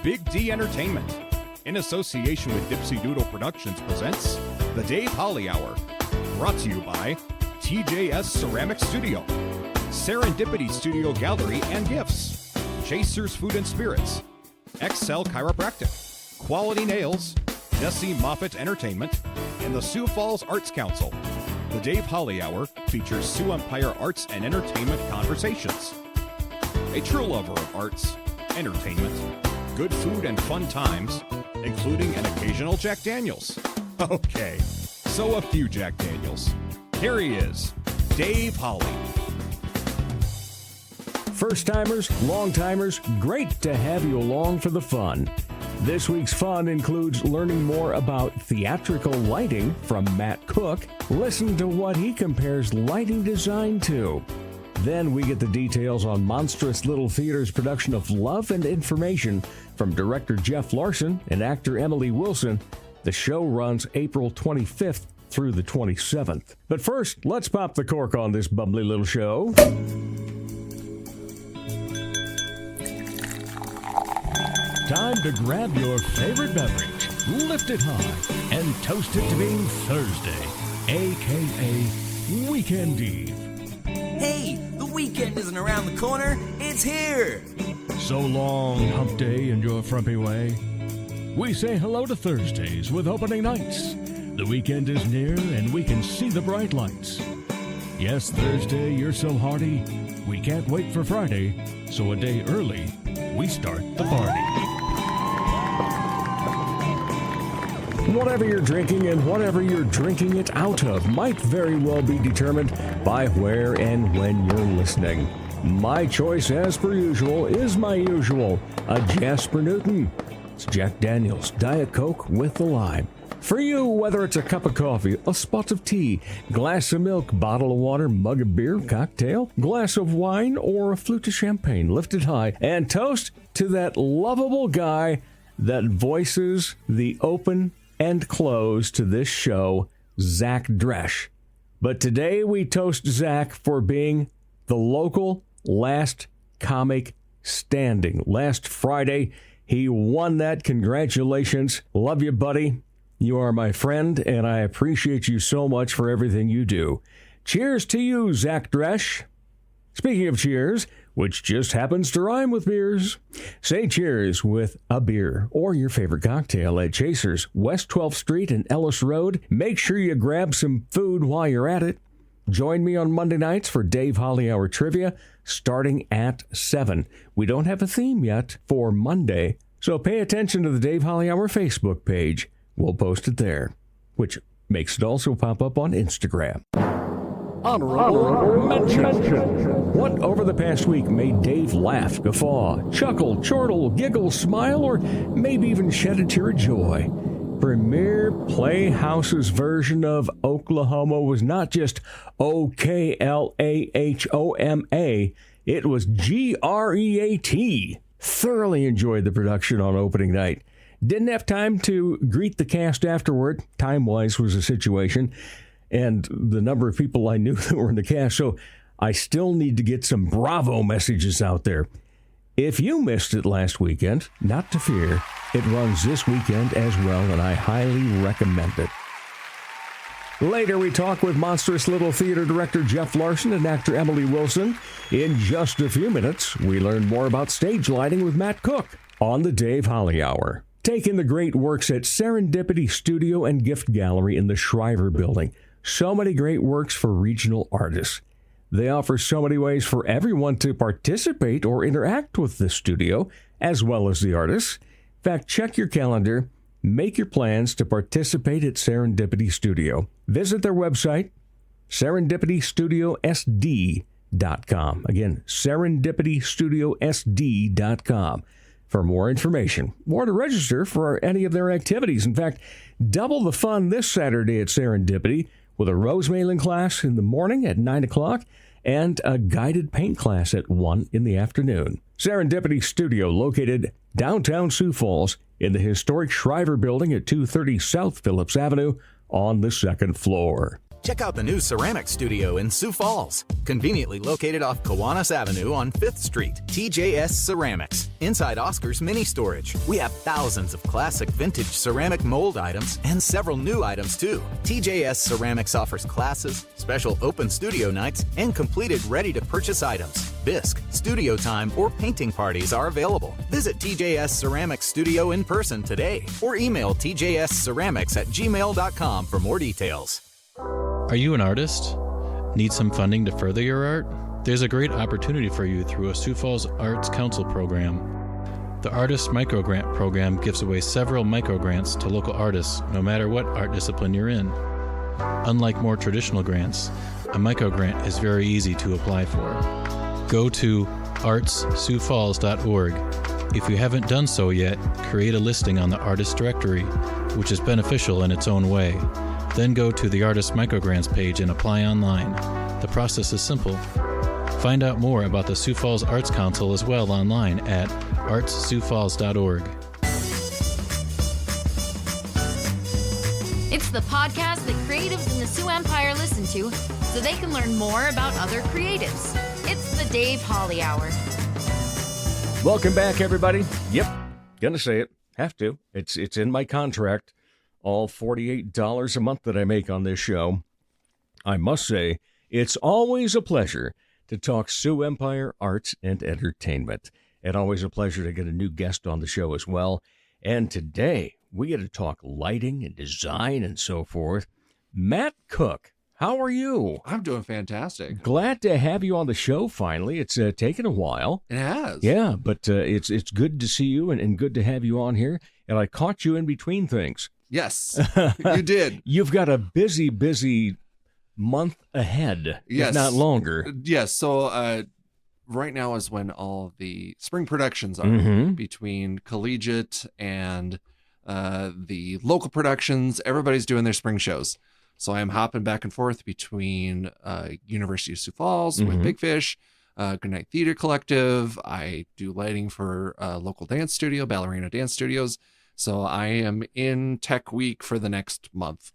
Big D Entertainment, in association with Dipsy Doodle Productions, presents The Dave Holly Hour, brought to you by TJS Ceramic Studio, Serendipity Studio Gallery and Gifts, Chasers Food and Spirits, Excel Chiropractic, Quality Nails, Jesse Moffitt Entertainment, and the Sioux Falls Arts Council. The Dave Holly Hour features Sioux Empire arts and entertainment conversations. A true lover of arts, entertainment, good food, and fun times, including an occasional Jack Daniels. Okay, so a few Jack Daniels. Here he is, Dave Holly. First-timers, long-timers, great to have you along for the fun. This week's fun includes learning more about theatrical lighting from Matt Cook. Listen to what he compares lighting design to. Then we get the details on Monstrous Little Theatre's production of Love and Information from director Jeff Larsen and actor Emily Wilson. The show runs April 25th through the 27th. But first, let's pop the cork on this bubbly little show. Time to grab your favorite beverage, lift it high, and toast it to being Thursday, a.k.a. Weekend Eve. Hey, the weekend isn't around the corner, it's here! So long, hump day in your frumpy way. We say hello to Thursdays with opening nights. The weekend is near and we can see the bright lights. Yes, Thursday, you're so hearty, we can't wait for Friday, so a day early, we start the party. Whatever you're drinking and whatever you're drinking it out of might very well be determined by where and when you're listening. My choice, as per usual, is my usual, a Jasper Newton. It's Jack Daniels Diet Coke with the lime. For you, whether it's a cup of coffee, a spot of tea, glass of milk, bottle of water, mug of beer, cocktail, glass of wine, or a flute of champagne, lift it high and toast to that lovable guy that voices the open and close to this show, Zach Dresch. But today we toast Zach for being the local last comic standing. Last Friday, he won that. Congratulations. Love you, buddy. You are my friend, and I appreciate you so much for everything you do. Cheers to you, Zach Dresch. Speaking of cheers, which just happens to rhyme with beers, say cheers with a beer or your favorite cocktail at Chasers, West 12th Street and Ellis Road. Make sure you grab some food while you're at it. Join me on Monday nights for Dave Holly Hour Trivia starting at 7. We don't have a theme yet for Monday, so pay attention to the Dave Holly Hour Facebook page. We'll post it there, which makes it also pop up on Instagram. Honorable mention. What over the past week made Dave laugh, guffaw, chuckle, chortle, giggle, smile, or maybe even shed a tear of joy? Premier Playhouse's version of Oklahoma was not just O-K-L-A-H-O-M-A, it was G-R-E-A-T. Thoroughly enjoyed the production on opening night. Didn't have time to greet the cast afterward. Time-wise was a situation. And the number of people I knew that were in the cast, so I still need to get some bravo messages out there. If you missed it last weekend, not to fear, it runs this weekend as well, and I highly recommend it. Later, we talk with Monstrous Little Theatre director Jeff Larsen and actor Emily Wilson. In just a few minutes, we learn more about stage lighting with Matt Cook on the Dave Holly Hour. Take in the great works at Serendipity Studio and Gift Gallery in the Shriver Building. So many great works for regional artists. They offer so many ways for everyone to participate or interact with the studio, as well as the artists. In fact, check your calendar, make your plans to participate at Serendipity Studio. Visit their website, serendipitystudiosd.com. Again, serendipitystudiosd.com for more information or to register for any of their activities. In fact, double the fun this Saturday at Serendipity with a rose mailing class in the morning at 9 o'clock and a guided paint class at 1 in the afternoon. Serendipity Studio, located downtown Sioux Falls in the historic Shriver Building at 230 South Phillips Avenue on the second floor. Check out the new ceramic studio in Sioux Falls, conveniently located off Kiwanis Avenue on 5th Street. TJS Ceramics, inside Oscar's Mini Storage. We have thousands of classic vintage ceramic mold items and several new items too. TJS Ceramics offers classes, special open studio nights, and completed ready-to-purchase items. Bisque, studio time, or painting parties are available. Visit TJS Ceramics Studio in person today or email tjsceramics@gmail.com for more details. Are you an artist? Need some funding to further your art? There's a great opportunity for you through a Sioux Falls Arts Council program. The Artist Microgrant program gives away several microgrants to local artists, no matter what art discipline you're in. Unlike more traditional grants, a microgrant is very easy to apply for. Go to artssiouxfalls.org. If you haven't done so yet, create a listing on the Artist Directory, which is beneficial in its own way. Then go to the Artist Microgrants page and apply online. The process is simple. Find out more about the Sioux Falls Arts Council as well online at artssiouxfalls.org. It's the podcast that creatives in the Sioux Empire listen to so they can learn more about other creatives. It's the Dave Holly Hour. Welcome back, everybody. Yep, gonna say it. Have to. It's in my contract. All $48 a month that I make on this show. I must say, it's always a pleasure to talk Sioux Empire arts and entertainment. And always a pleasure to get a new guest on the show as well. And today, we get to talk lighting and design and so forth. Matt Cook, how are you? I'm doing fantastic. Glad to have you on the show finally. It's taken a while. It has. Yeah, but it's good to see you and good to have you on here. And I caught you in between things. Yes, you did. You've got a busy month ahead, yes, if not longer. Yes, so right now is when all the spring productions are between collegiate and the local productions. Everybody's doing their spring shows. So I'm hopping back and forth between University of Sioux Falls with Big Fish, Goodnight Theater Collective. I do lighting for local dance studio, Ballerina Dance Studios. So I am in Tech Week for the next month.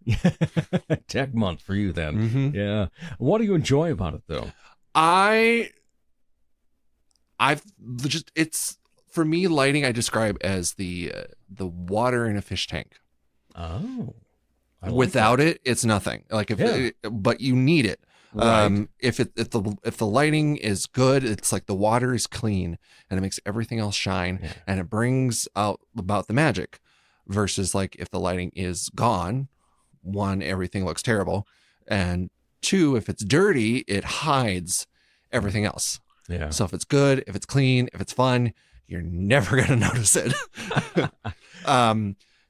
Tech month for you then. Yeah. What do you enjoy about it though? It's for me, lighting I describe as the water in a fish tank. Oh. Without it, it's nothing. Like but you need it. Right. If the lighting is good, it's like the water is clean and it makes everything else shine and it brings out about the magic. Versus like if the lighting is gone, one, everything looks terrible, and two, if it's dirty, it hides everything else. Yeah. So if it's good, if it's clean, if it's fun, you're never gonna notice it.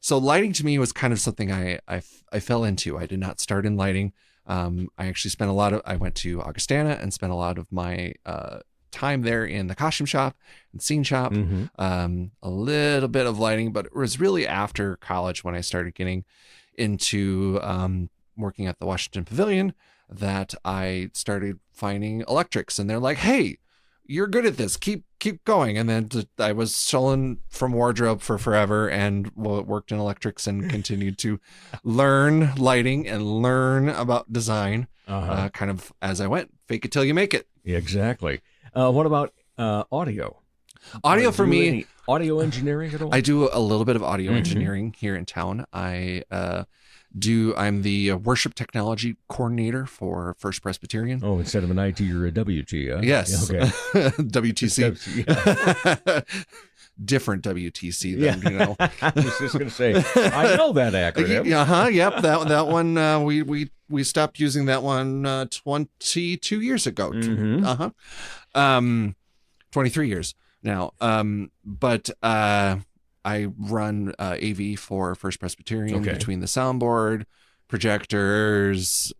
So lighting to me was kind of something I fell into. I did not start in lighting. I actually spent I went to Augustana and spent a lot of my time there in the costume shop and scene shop, a little bit of lighting, but it was really after college when I started getting into working at the Washington Pavilion that I started finding electrics, and they're like, hey, you're good at this. Keep going. And then I was stolen from wardrobe for forever and worked in electrics and continued to learn lighting and learn about design kind of as I went. Fake it till you make it. Yeah, exactly. What about audio? Audio for me. Any audio engineering at all? I do a little bit of audio engineering here in town. I'm the worship technology coordinator for First Presbyterian. Oh, instead of an IT, you're a WT, huh? Yes. Okay. WTC. Different WTC than, you know. I was just going to say, I know that acronym. Yep. That one, we stopped using that one 22 years ago. 23 years now. But I run AV for First Presbyterian between the soundboard, projectors,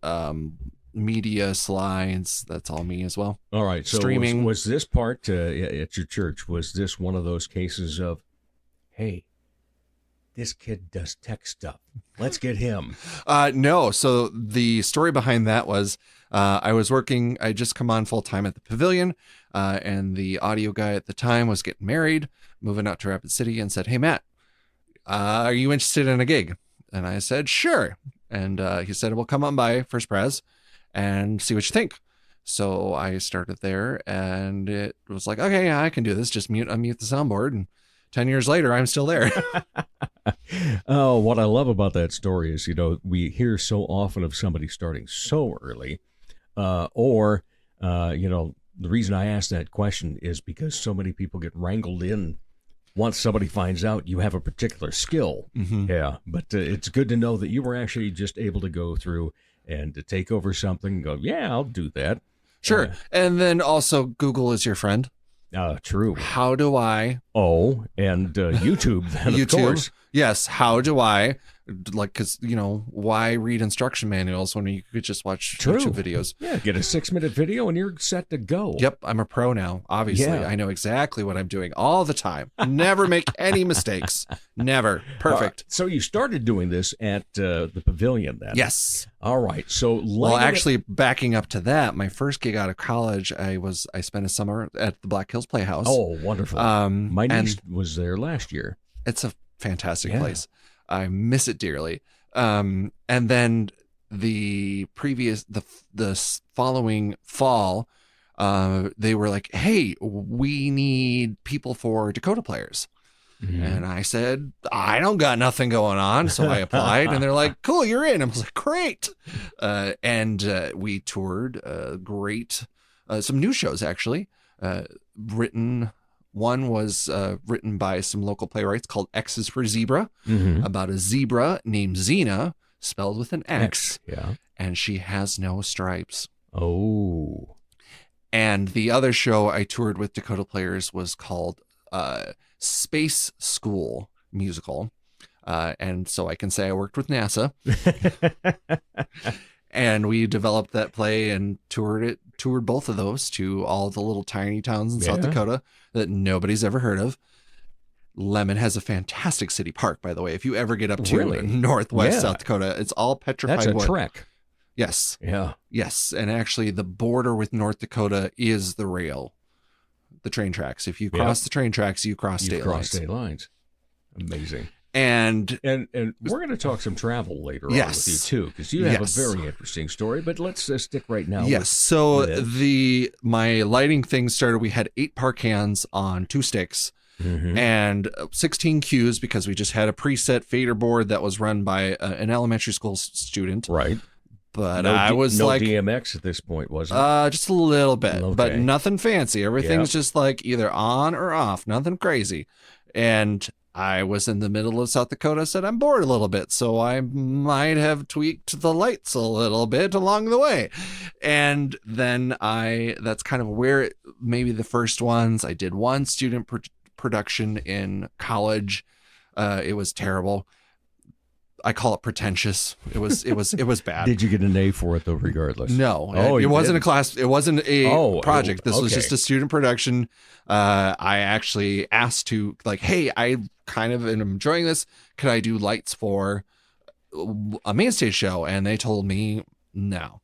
media slides. That's all me as well. All right. So streaming. Was this part at your church, was this one of those cases of, hey, this kid does tech stuff, let's get him? No. So the story behind that was I just come on full time at the Pavilion, and the audio guy at the time was getting married, moving out to Rapid City, and said, hey, Matt, are you interested in a gig? And I said, sure. And he said, well, come on by First Pres and see what you think. So I started there, and it was like, okay, yeah, I can do this. Just unmute the soundboard. And 10 years later, I'm still there. Oh, what I love about that story is, we hear so often of somebody starting so early, or the reason I ask that question is because so many people get wrangled in once somebody finds out you have a particular skill. Mm-hmm. Yeah, but it's good to know that you were actually just able to go through and to take over something and go, yeah, I'll do that. Sure. And then also Google is your friend. True. How do I? Oh, and YouTube, then, YouTube. Of course. Yes. How do I? Because, why read instruction manuals when you could just watch YouTube videos? Yeah, get a 6-minute video and you're set to go. Yep. I'm a pro now. Obviously, Yeah. I know exactly what I'm doing all the time. Never make any mistakes. Never. Perfect. So you started doing this at the Pavilion then? Yes. All right. So well, actually, backing up to that, my first gig out of college, I spent a summer at the Black Hills Playhouse. Oh, wonderful. My niece was there last year. It's a fantastic place. I miss it dearly. And then the following fall, they were like, hey, we need people for Dakota players. Mm-hmm. And I said, I don't got nothing going on. So I applied and they're like, cool, you're in. I was like, great. And we toured some new shows, actually, One was written by some local playwrights called X is for Zebra, about a zebra named Xena, spelled with an X. Yeah. And she has no stripes. Oh. And the other show I toured with Dakota players was called Space School Musical. And so I can say I worked with NASA. And we developed that play and toured both of those to all the little tiny towns in South Dakota that nobody's ever heard of. Lemon has a fantastic city park, by the way. If you ever get up to northwest South Dakota, it's all petrified wood. That's a trek. Yes. Yeah. Yes. And actually the border with North Dakota is the train tracks. If you cross the train tracks, you cross state lines. Amazing. And we're going to talk some travel later on with you too, because you have a very interesting story. But let's stick right now. Yes. So my lighting thing started. We had 8 park hands on 2 sticks and 16 cues because we just had a preset fader board that was run by an elementary school student. Right. But no DMX at this point, was it? Just a little bit, okay. But nothing fancy. Everything's just like either on or off. Nothing crazy. And I was in the middle of South Dakota, said I'm bored a little bit, so I might have tweaked the lights a little bit along the way. And then that's kind of where maybe the first ones, I did one student production in college. It was terrible. I call it pretentious. It was bad. Did you get an A for it though, regardless? No, it wasn't a class. It wasn't a project. This was just a student production. I actually asked to hey, I kind of am enjoying this. Could I do lights for a main stage show? And they told me no.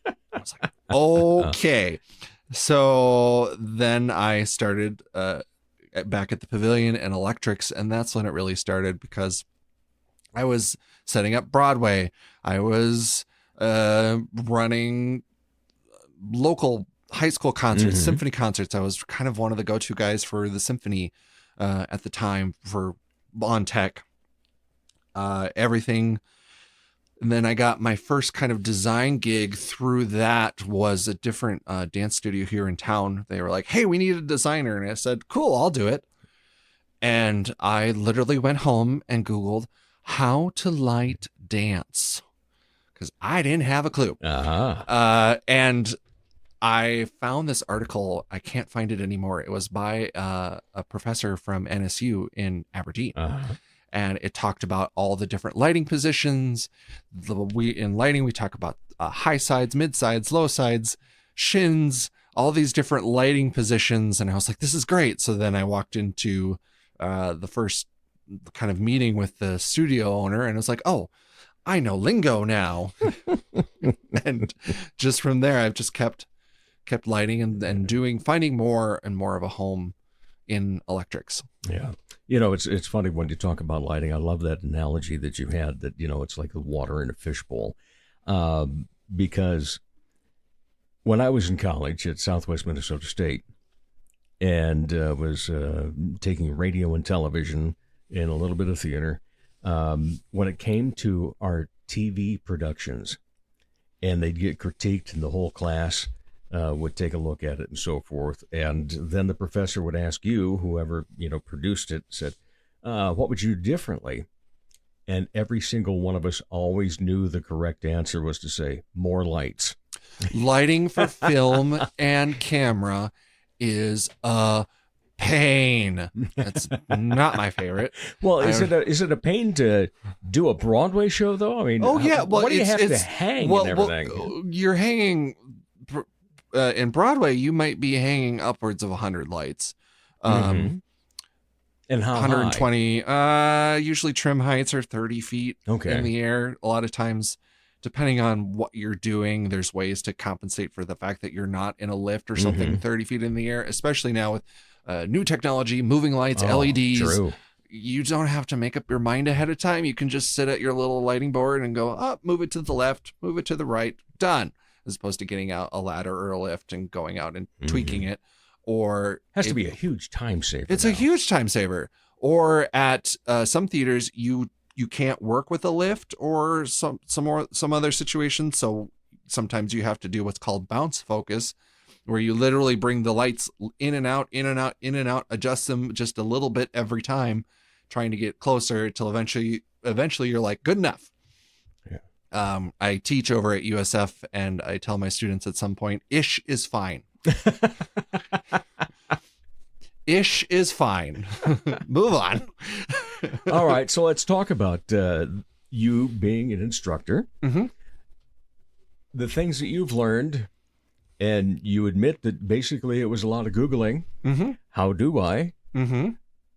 I was like, okay. So then I started back at the Pavilion and electrics, and that's when it really started because I was setting up Broadway. I was running local high school concerts, symphony concerts. I was kind of one of the go-to guys for the symphony at the time for on tech, everything. And then I got my first kind of design gig through that was a different dance studio here in town. They were like, hey, we need a designer. And I said, cool, I'll do it. And I literally went home and Googled how to light dance because I didn't have a clue. And I found this article. I can't find it anymore. It was by a professor from NSU in Aberdeen. And it talked about all the different lighting positions. In lighting, we talk about high sides, mid sides, low sides, shins, all these different lighting positions. And I was like, this is great. So then I walked into the first kind of meeting with the studio owner and I was like, oh, I know lingo now. And just from there, I've just kept lighting and finding more and more of a home in electrics. Yeah. You know, it's funny when you talk about lighting. I love that analogy that you had that, you know, it's like the water in a fishbowl. Because when I was in college at Southwest Minnesota State and was taking radio and television and a little bit of theater, when it came to our TV productions and they'd get critiqued and the whole class would take a look at it and so forth. And then the professor would ask you, whoever, you know, produced it, said, what would you do differently? And every single one of us always knew the correct answer was to say, more lights. Lighting for film and camera is a pain. That's not my favorite. Well, is it a pain to do a Broadway show, though? I mean, well, what do you have to hang and everything? Well, you're hanging... in Broadway, you might be hanging upwards of 100 lights. And how 120. high? Usually trim heights are 30 feet in the air. A lot of times, depending on what you're doing, there's ways to compensate for the fact that you're not in a lift or something 30 feet in the air, especially now with new technology, moving lights, LEDs. True. You don't have to make up your mind ahead of time. You can just sit at your little lighting board and go up, move it to the left, move it to the right, done. As opposed to getting out a ladder or a lift and going out and tweaking it. Or has to be a huge time saver. It's a huge time saver. Or at some theaters, you can't work with a lift or some other situation. So sometimes you have to do what's called bounce focus, where you literally bring the lights in and out, in and out, in and out, adjust them just a little bit every time, trying to get closer until eventually you're like, good enough. I teach over at USF, and I tell my students at some point, ish is fine. Ish is fine. Move on. All right, so let's talk about you being an instructor. The things that you've learned, and you admit that basically it was a lot of Googling. How do I?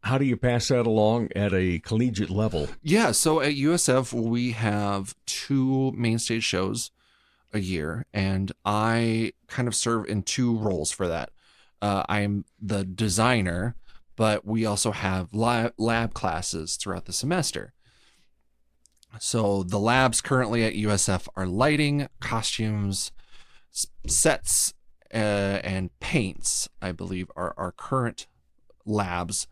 How do you pass that along at a collegiate level? Yeah, so at USF, we have 2 main stage shows a year, and I kind of serve in 2 roles for that. I'm the designer, but we also have lab classes throughout the semester. So the labs currently at USF are lighting, costumes, sets, and paints, I believe, are our current labs.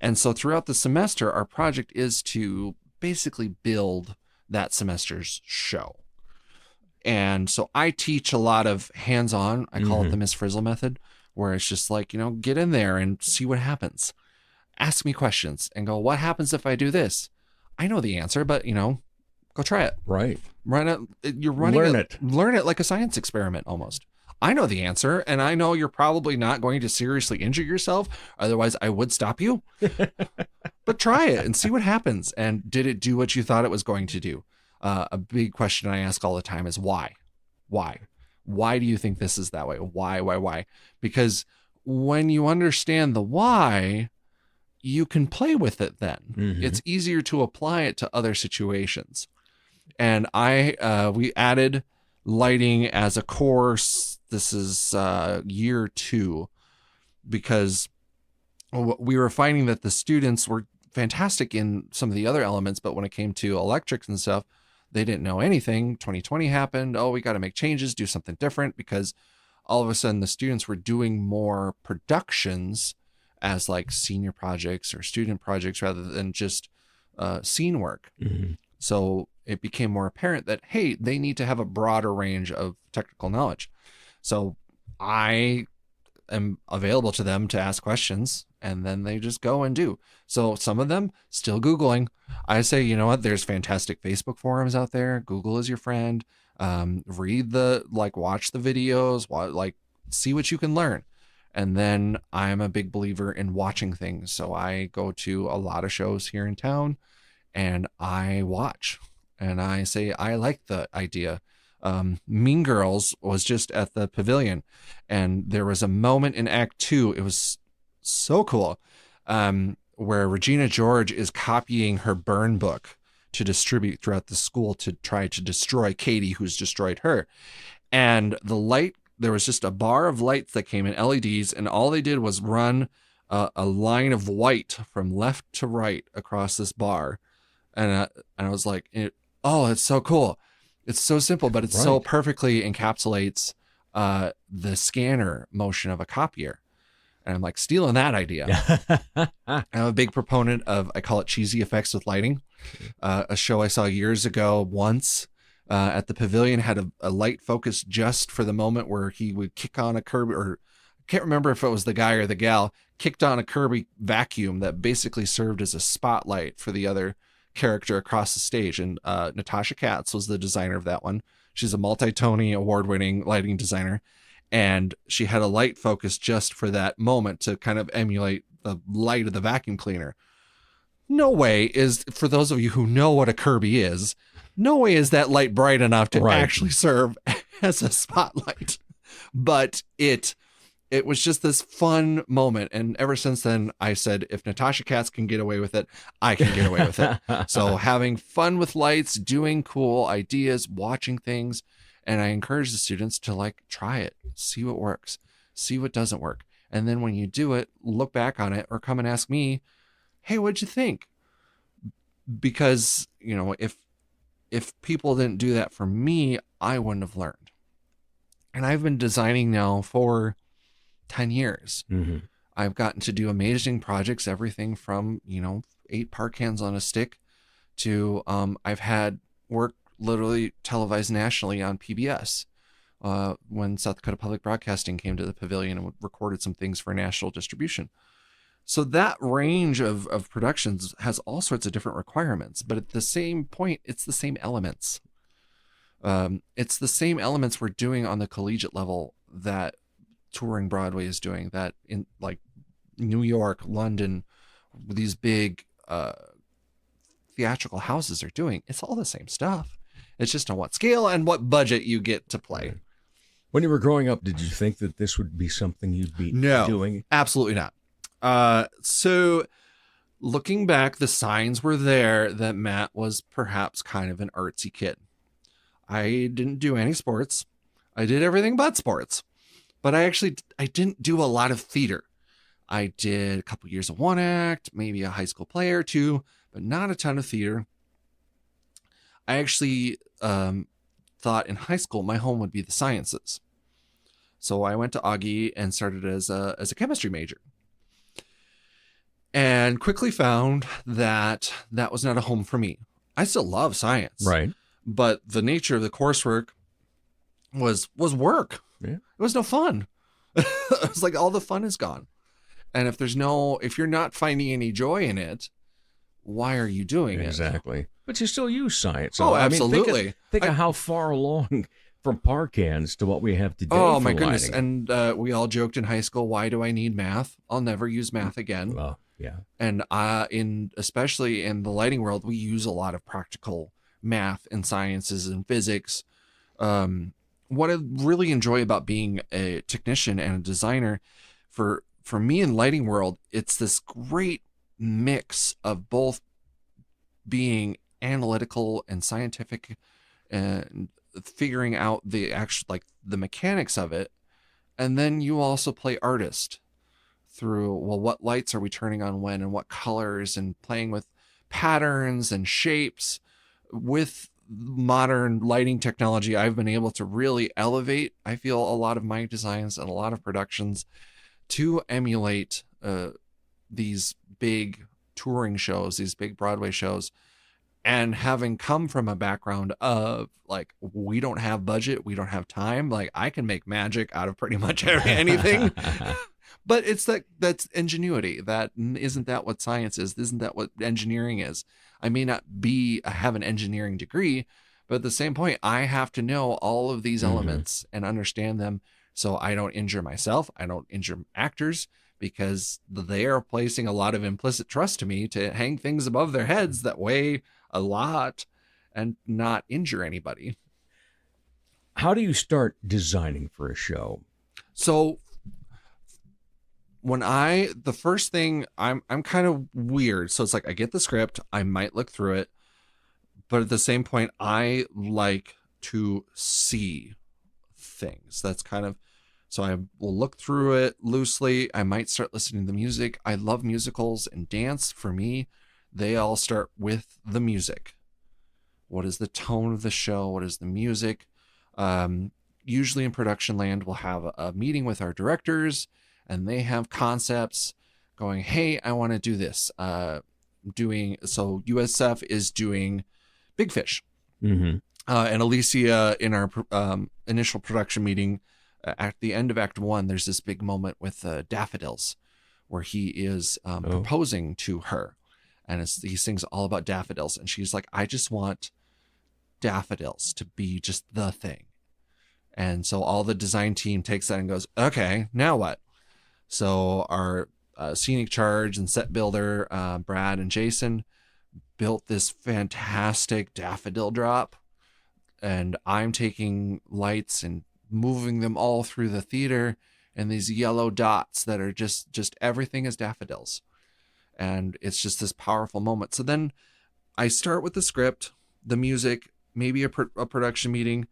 And so throughout the semester, our project is to basically build that semester's show. And so I teach a lot of hands-on. I call it the Miss Frizzle method, where it's just like, get in there and see what happens. Ask me questions and go, what happens if I do this? I know the answer, but, go try it. Right. Learn it like a science experiment almost. I know the answer, and I know you're probably not going to seriously injure yourself. Otherwise, I would stop you. But try it and see what happens. And did it do what you thought it was going to do? A big question I ask all the time is why? Why? Why do you think this is that way? Why? Because when you understand the why, you can play with it then. It's easier to apply it to other situations. And we added lighting as a course. This is year 2, because we were finding that the students were fantastic in some of the other elements, but when it came to electrics and stuff, they didn't know anything. 2020 happened. Oh, we got to make changes, do something different, because all of a sudden the students were doing more productions as like senior projects or student projects rather than just scene work. So it became more apparent that, hey, they need to have a broader range of technical knowledge. So I am available to them to ask questions, and then they just go and do. So some of them still Googling. I say, you know what? There's fantastic Facebook forums out there. Google is your friend. Watch the videos, see what you can learn. And then I'm a big believer in watching things. So I go to a lot of shows here in town and I watch and I say, I like the idea. Mean Girls was just at the Pavilion, and there was a moment in Act 2. It was so cool, where Regina George is copying her burn book to distribute throughout the school to try to destroy Katie, who's destroyed her. And the light, there was just a bar of lights that came in LEDs, and all they did was run a line of white from left to right across this bar. And I was like, oh, it's so cool. It's so simple, but it so perfectly encapsulates the scanner motion of a copier. And I'm like, stealing that idea. I'm a big proponent of, I call it cheesy effects with lighting. A show I saw years ago once at the Pavilion had a light focus just for the moment where he would kick on a Kirby, or I can't remember if it was the guy or the gal, kicked on a Kirby vacuum that basically served as a spotlight for the other character across the stage. And Natasha Katz was the designer of that one. She's a multi-Tony award-winning lighting designer. And she had a light focus just for that moment to kind of emulate the light of the vacuum cleaner. No way is, for those of you who know what a Kirby is, no way is that light bright enough to actually serve as a spotlight. But it was just this fun moment. And ever since then, I said, if Natasha Katz can get away with it, I can get away with it. So having fun with lights, doing cool ideas, watching things. And I encourage the students to try it, see what works, see what doesn't work. And then when you do it, look back on it or come and ask me, hey, what'd you think? Because, if people didn't do that for me, I wouldn't have learned. And I've been designing now for 10 years. Mm-hmm. I've gotten to do amazing projects, everything from, 8 park cans on a stick to I've had work literally televised nationally on PBS when South Dakota Public Broadcasting came to the Pavilion and recorded some things for national distribution. So that range of productions has all sorts of different requirements, but at the same point, it's the same elements. It's the same elements we're doing on the collegiate level that touring Broadway is doing, that in New York, London, these big theatrical houses are doing. It's all the same stuff. It's just on what scale and what budget you get to play. When you were growing up, did you think that this would be something you'd be doing? Absolutely not. So looking back, the signs were there that Matt was perhaps kind of an artsy kid. I didn't do any sports. I did everything but sports. But I didn't do a lot of theater. I did a couple years of one act, maybe a high school play or two, but not a ton of theater. I actually thought in high school my home would be the sciences. So I went to Augie and started as a chemistry major. And quickly found that was not a home for me. I still love science. Right. But the nature of the coursework was work. Yeah. It was no fun. It was like all the fun is gone. And if you're not finding any joy in it, why are you doing it? Exactly. But you still use science. So, absolutely. Think of how far along from park cans to what we have today. Oh, my goodness. And we all joked in high school, why do I need math? I'll never use math again. Well, yeah. And especially in the lighting world, we use a lot of practical math and sciences and physics. What I really enjoy about being a technician and a designer, for me in lighting world, it's this great mix of both being analytical and scientific and figuring out the mechanics of it. And then you also play artist through, what lights are we turning on when and what colors, and playing with patterns and shapes. With modern lighting technology, I've been able to really elevate, I feel, a lot of my designs and a lot of productions to emulate these big touring shows, these big Broadway shows. And having come from a background of we don't have budget, we don't have time, I can make magic out of pretty much anything. But it's that's ingenuity. Isn't that what science is? Isn't that what engineering is? I may not have an engineering degree, but at the same point, I have to know all of these elements and understand them so I don't injure myself. I don't injure actors, because they are placing a lot of implicit trust to me to hang things above their heads that weigh a lot and not injure anybody. How do you start designing for a show? So the first thing, I'm kind of weird. So it's I get the script, I might look through it, but at the same point, I like to see things. That's kind of So I will look through it loosely. I might start listening to the music. I love musicals and dance. For me, they all start with the music. What is the tone of the show? What is the music? Usually in production land, we'll have a meeting with our directors, and they have concepts going, hey, I want to do this. So USF is doing Big Fish. Mm-hmm. And Alicia, in our initial production meeting, at the end of Act 1, there's this big moment with daffodils where he is proposing to her. And he sings all about daffodils. And she's like, I just want daffodils to be just the thing. And so all the design team takes that and goes, okay, now what? So our scenic charge and set builder, Brad and Jason, built this fantastic daffodil drop. And I'm taking lights and moving them all through the theater, and these yellow dots that are just everything is daffodils. And it's just this powerful moment. So then I start with the script, the music, maybe a production meeting,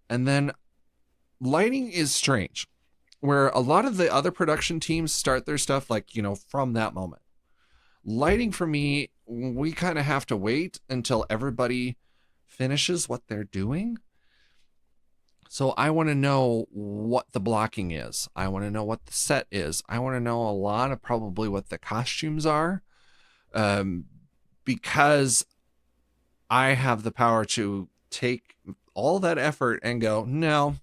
and then lighting is strange, where a lot of the other production teams start their stuff like, from that moment. Lighting for me, we kind of have to wait until everybody finishes what they're doing. So I want to know what the blocking is. I want to know what the set is. I want to know a lot of probably what the costumes are, because I have the power to take all that effort and go, no.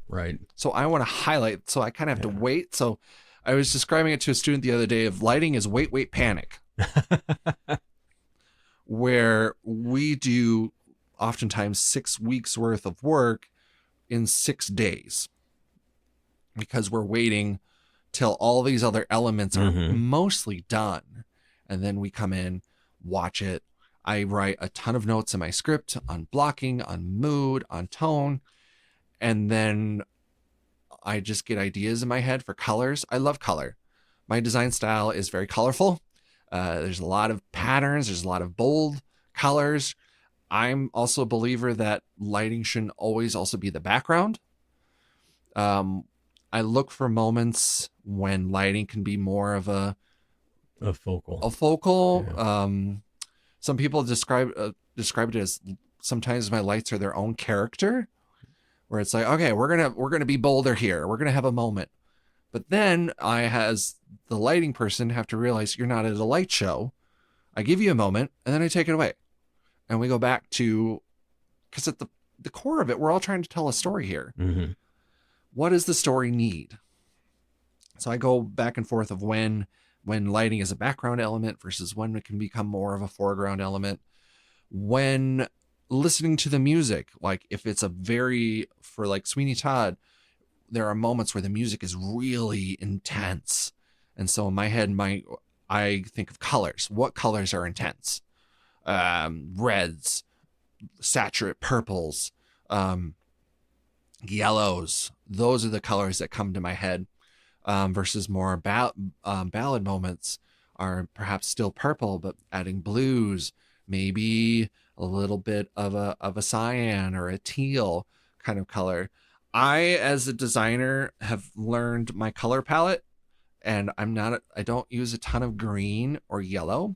Right. So I want to highlight. So I kind of have to wait. So I was describing it to a student the other day of lighting is wait, panic. Where we do oftentimes 6 weeks worth of work in 6 days, because we're waiting till all these other elements are mostly done. And then we come in, watch it. I write a ton of notes in my script on blocking, on mood, on tone. And then I just get ideas in my head for colors. I love color. My design style is very colorful. There's a lot of patterns. There's a lot of bold colors. I'm also a believer that lighting shouldn't always also be the background. I look for moments when lighting can be more of a focal. Yeah. Some people describe it as sometimes my lights are their own character, where it's like, okay, we're gonna be bolder here. We're gonna have a moment. But then I, as the lighting person, have to realize you're not at a light show. I give you a moment and then I take it away. And we go back to, because at the core of it, we're all trying to tell a story here. Mm-hmm. What does the story need? So I go back and forth of when lighting is a background element versus when it can become more of a foreground element. When listening to the music, like if it's for like Sweeney Todd, there are moments where the music is really intense. And so in my head, I think of colors. What colors are intense? Reds, saturate purples, yellows. Those are the colors that come to my head, versus more ballad moments are perhaps still purple, but adding blues, maybe a little bit of a cyan or a teal kind of color. I, as a designer, have learned my color palette, and I don't use a ton of green or yellow.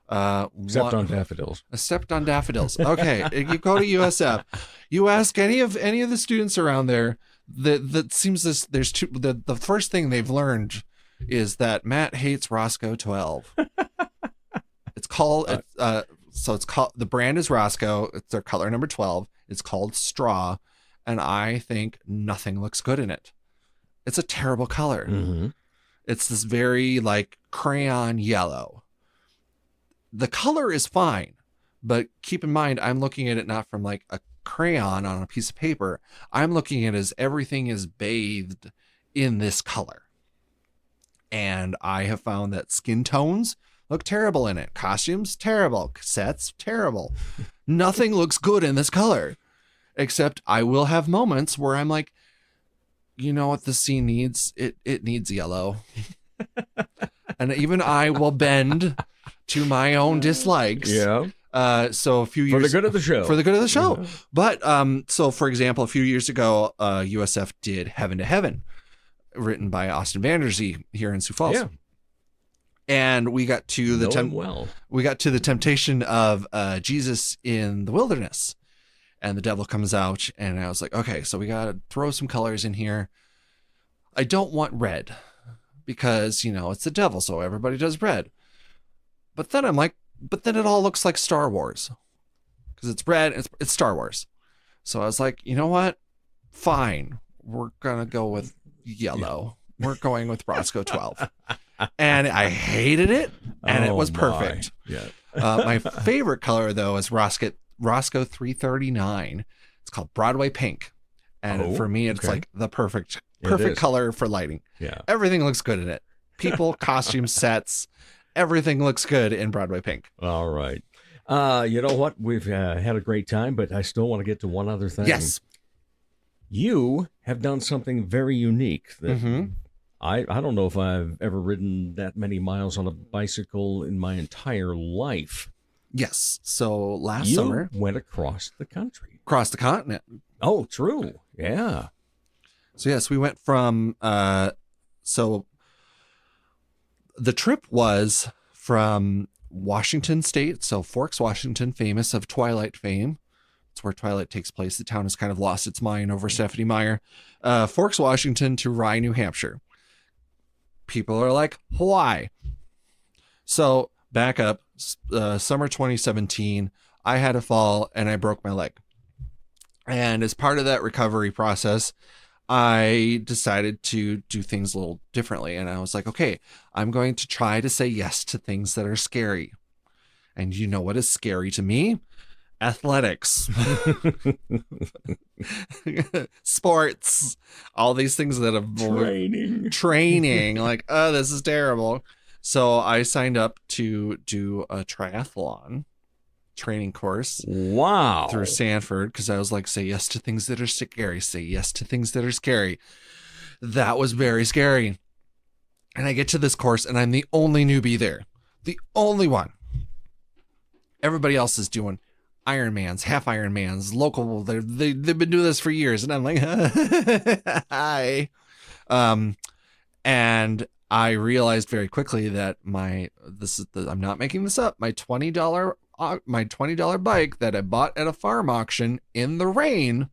Except on daffodils. Except on daffodils. Okay, you go to USF, you ask any of the students around there. That seems there's two. The first thing they've learned is that Matt hates Roscoe 12. It's called the brand is Roscoe. It's their color number 12. It's called straw, and I think nothing looks good in it. It's a terrible color. Mm-hmm. It's this very like crayon yellow. The color is fine, but keep in mind, I'm looking at it not from like a crayon on a piece of paper. I'm looking at it as everything is bathed in this color. And I have found that skin tones look terrible in it. Costumes, terrible. Sets, terrible. Nothing looks good in this color, except I will have moments where I'm like, you know what the scene needs? It needs yellow. And even I will bend to my own dislikes. Yeah. So a few years for the good of the show. For the good of the show. Yeah. But so for example, a few years ago, USF did Heaven to Heaven. written by Austin Vanderzee here in Sioux Falls. Yeah. And we got to the temptation of Jesus in the wilderness, and the devil comes out, and I was like, okay, so we got to throw some colors in here. I don't want red because, it's the devil, so everybody does red. But then I'm like, but then it all looks like Star Wars because it's red, it's Star Wars. So I was like, you know what? Fine. We're going to go with yellow. Yeah. We're going with Roscoe 12. And I hated it, and it was perfect. Yeah. My favorite color, though, is Roscoe 339. It's called Broadway Pink. And for me, it's like the perfect color for lighting. Yeah. Everything looks good in it. People, costume sets, everything looks good in Broadway Pink. All right. You know what? We've had a great time, but I still want to get to one other thing. Yes. You have done something very unique that Mm-hmm. I don't know if I've ever ridden that many miles on a bicycle in my entire life. Yes. So last summer, went across the country. Across the continent. Oh, true. Yeah. So yes, we went from, so the trip was from Washington State. So Forks, Washington, famous of Twilight fame. It's where Twilight takes place. The town has kind of lost its mind over Stephanie Meyer. Forks, Washington to Rye, New Hampshire. People are like, why? So back up, summer 2017, I had a fall and I broke my leg. And as part of that recovery process, I decided to do things a little differently. And I was like, okay, I'm going to try to say yes to things that are scary. And you know what is scary to me? Athletics, sports, all these things that have training, like, oh, this is terrible. So I signed up to do a triathlon training course. Wow. Through Sanford, because I was like, say yes to things that are scary. Say yes to things that are scary. That was very scary. And I get to this course and I'm the only newbie there. The only one. Everybody else is doing Ironmans, half Ironmans, local. They've been doing this for years. And I'm like, hi. And I realized very quickly that I'm not making this up. My $20 bike that I bought at a farm auction in the rain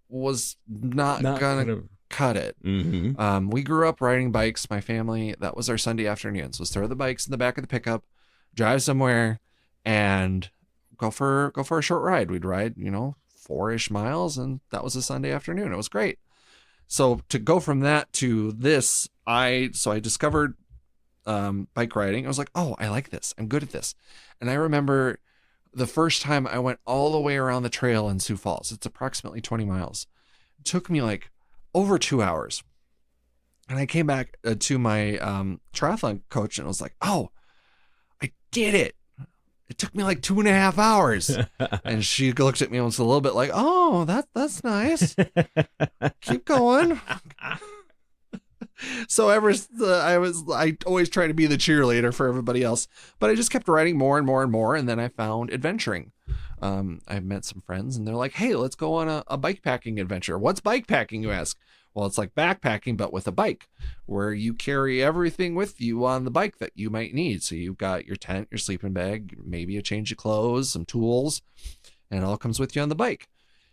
was not gonna cut it. Mm-hmm. We grew up riding bikes. My family, that was our Sunday afternoons, was throw the bikes in the back of the pickup, drive somewhere, and go for a short ride. We'd ride, 4-ish miles, and that was a Sunday afternoon. It was great. So to go from that to this, I discovered bike riding. I was like, oh, I like this. I'm good at this. And I remember the first time I went all the way around the trail in Sioux Falls. It's approximately 20 miles. It took me like over 2 hours. And I came back to my triathlon coach and I was like, oh, I did it. It took me like 2.5 hours. And she looked at me and was a little bit like, oh, that's nice. Keep going. So I always try to be the cheerleader for everybody else, but I just kept writing more and more and more. And then I found adventuring. I met some friends and they're like, hey, let's go on a bike packing adventure. What's bike packing, you ask? Well, it's like backpacking, but with a bike where you carry everything with you on the bike that you might need. So you've got your tent, your sleeping bag, maybe a change of clothes, some tools, and it all comes with you on the bike.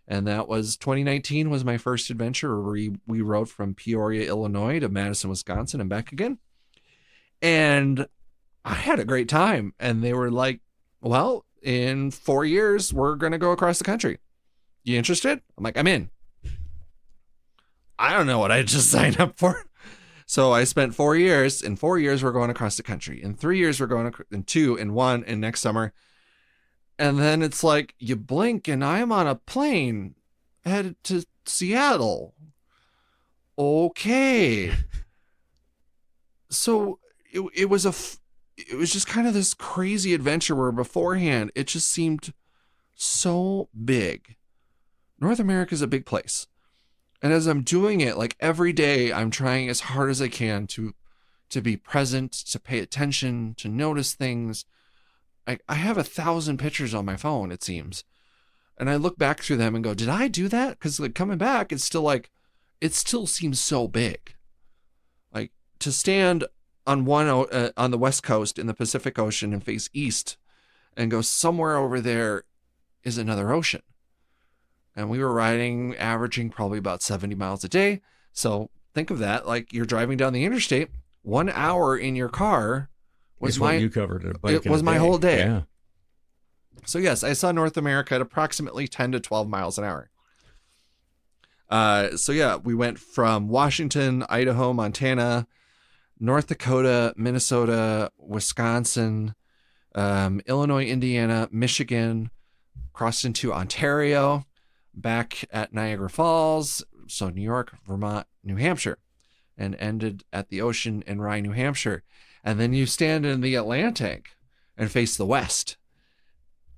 And that was 2019 was my first adventure where we rode from Peoria, Illinois to Madison, Wisconsin and back again. And I had a great time. And they were like, well, in 4 years, we're going to go across the country. You interested? I'm like, I'm in. I don't know what I just signed up for. So I spent 4 years. In 4 years, we're going across the country. In 3 years, we're going in 2, in 1, and next summer. And then it's like, you blink and I'm on a plane headed to Seattle. Okay. So it was just kind of this crazy adventure where beforehand, it just seemed so big. North America is a big place. And as I'm doing it, like every day, I'm trying as hard as I can to be present, to pay attention, to notice things. I have 1,000 pictures on my phone, it seems. And I look back through them and go, did I do that? Because like coming back, it's still like, it still seems so big. to stand on on the West Coast in the Pacific Ocean and face east and go somewhere over there is another ocean. And we were riding, averaging probably about 70 miles a day. So think of that, like you're driving down the interstate, 1 hour in your car was what you covered at a bike. It was my whole day. Yeah. So yes, I saw North America at approximately 10 to 12 miles an hour. So yeah, we went from Washington, Idaho, Montana, North Dakota, Minnesota, Wisconsin, Illinois, Indiana, Michigan, crossed into Ontario, back at Niagara Falls, so New York, Vermont, New Hampshire, and ended at the ocean in Rye, New Hampshire. And then you stand in the Atlantic and face the west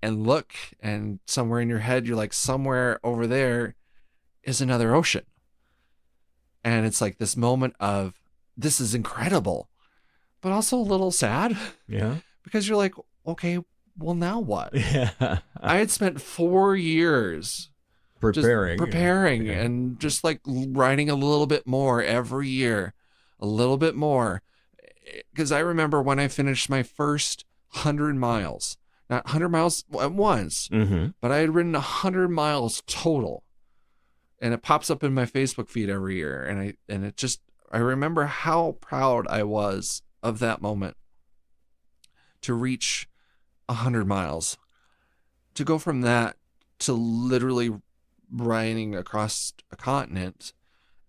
and look, and somewhere in your head, you're like, somewhere over there is another ocean. And it's like this moment of, this is incredible, but also a little sad. Yeah. Because you're like, okay, well, now what? Yeah. I had spent 4 years preparing Yeah. and just like writing a little bit more every year, a little bit more. Because I remember when I finished my first 100 miles, not 100 miles at once, but I had ridden 100 miles total. And it pops up in my Facebook feed every year. And I remember how proud I was of that moment to reach 100 miles, to go from that to literally riding across a continent.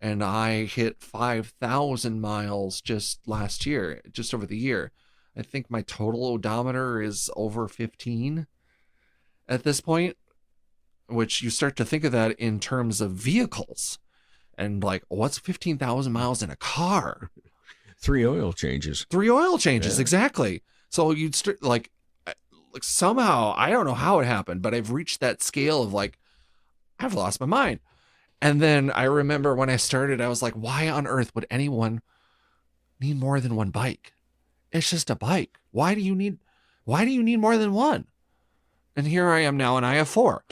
And I hit 5,000 miles just last year, just over the year. I think my total odometer is over 15 at this point, which you start to think of that in terms of vehicles. And like, what's 15,000 miles in a car? 3 oil changes. 3 oil changes, Yeah. exactly. So you'd start like somehow, I don't know how it happened, but I've reached that scale of like, I've lost my mind. And then I remember when I started, I was like, why on earth would anyone need more than one bike? It's just a bike. Why do you need more than one? And here I am now, and I have 4.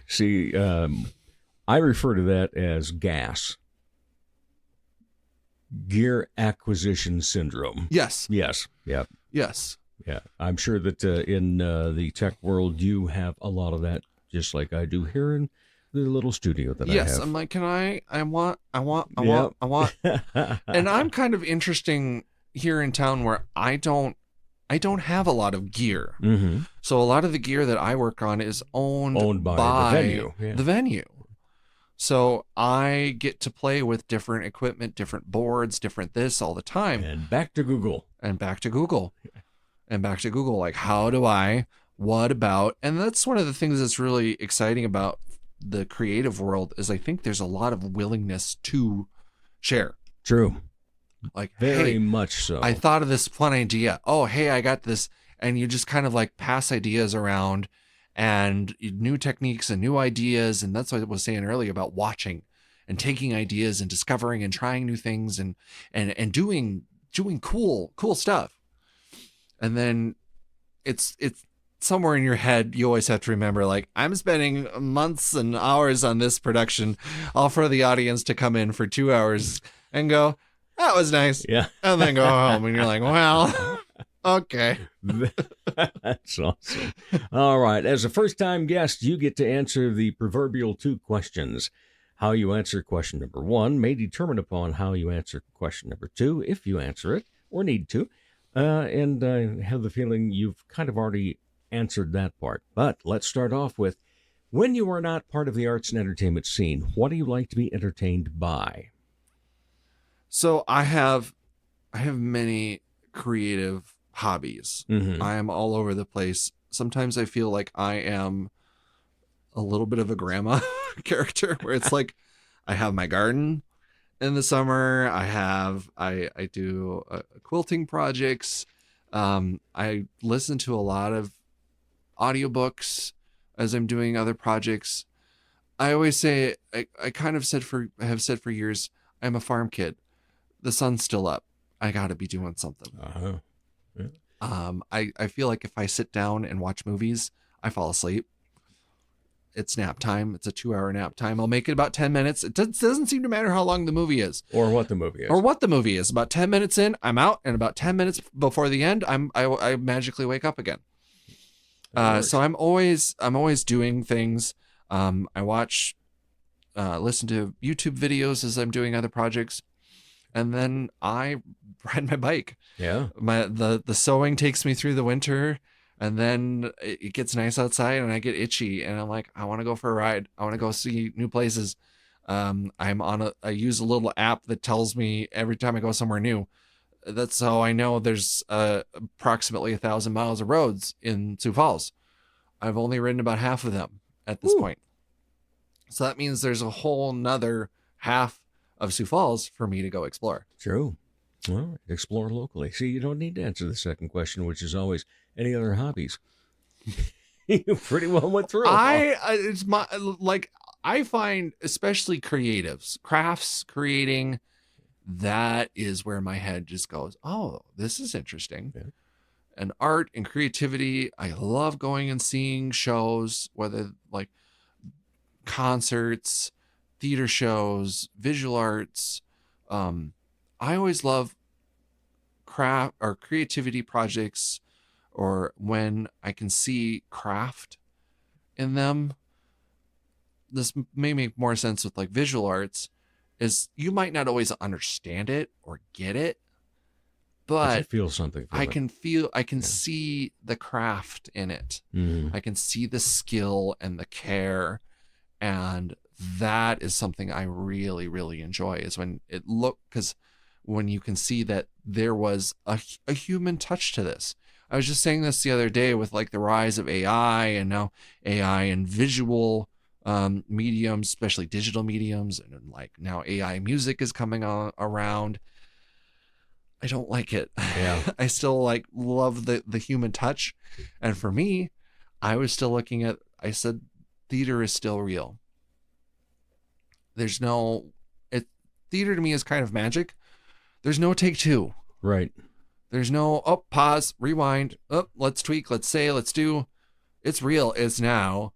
See, I refer to that as GAS. Gear Acquisition Syndrome. Yes. Yes. Yeah. Yes. Yeah. I'm sure that in the tech world, you have a lot of that, just like I do here in the little studio that I have. Yes. I'm like, I want. Yep. And I'm kind of interesting here in town where I don't have a lot of gear. Mm-hmm. So a lot of the gear that I work on is owned by the venue. Yeah. The venue. So I get to play with different equipment, different boards, different this all the time. And back to Google. And back to Google. Like, how do I, what about? And that's one of the things that's really exciting about the creative world is I think there's a lot of willingness to share. True. Like, Very hey, much so. I thought of this fun idea. Oh, hey, I got this. And you just kind of like pass ideas around and new techniques and new ideas. And that's what I was saying earlier about watching and taking ideas and discovering and trying new things and doing cool stuff. And then it's somewhere in your head, you always have to remember, like, I'm spending months and hours on this production, all for the audience to come in for 2 hours and go, that was nice. Yeah. And then go home and you're like, well, okay. That's awesome. All right. As a first-time guest, you get to answer the proverbial 2 questions. How you answer question number 1 may determine upon how you answer question number 2, if you answer it or need to. And I have the feeling you've kind of already answered that part. But let's start off with, when you are not part of the arts and entertainment scene, what do you like to be entertained by? So I have many creative hobbies. Mm-hmm. I am all over the place. Sometimes I feel like I am a little bit of a grandma character where it's like I have my garden in the summer. I do quilting projects. I listen to a lot of audiobooks as I'm doing other projects. I always say, I kind of have said for years, I'm a farm kid. The sun's still up. I got to be doing something. Uh-huh. Yeah. I feel like if I sit down and watch movies, I fall asleep. it's nap time. It's a 2-hour nap time. I'll make it about 10 minutes. It doesn't seem to matter how long the movie is. Or what the movie is. About 10 minutes in, I'm out, and about 10 minutes before the end, I magically wake up again. So I'm always doing things. I watch, listen to YouTube videos as I'm doing other projects, and then I ride my bike. Yeah. The sewing takes me through the winter, and then it gets nice outside and I get itchy and I'm like, I want to go for a ride. I want to go see new places. I use a little app that tells me every time I go somewhere new. That's how I know there's approximately 1,000 miles of roads in Sioux Falls. I've only ridden about half of them at this point. So that means there's a whole nother half of Sioux Falls for me to go explore. True. Well, explore locally. See, you don't need to answer the second question, which is always, any other hobbies? You pretty well went through. I find, especially creatives, crafts, creating, that is where my head just goes, oh, this is interesting. Yeah. And art and creativity, I love going and seeing shows, whether like concerts, theater shows, visual arts. I always love craft or creativity projects, or when I can see craft in them. This may make more sense with like visual arts, is you might not always understand it or get it, but you feel something. I can see the craft in it. Mm-hmm. I can see the skill and the care. And that is something I really, really enjoy, is when because when you can see that there was a human touch to this. I was just saying this the other day with like the rise of AI, and now AI and visual mediums, especially digital mediums, and like now AI music is coming around. I don't like it. Yeah. I still love the human touch. And for me, I was still looking at, I said, theater is still real. Theater to me is kind of magic. There's no take two. Right. There's no, pause, rewind, let's tweak, let's say, let's do. It's real. It's now.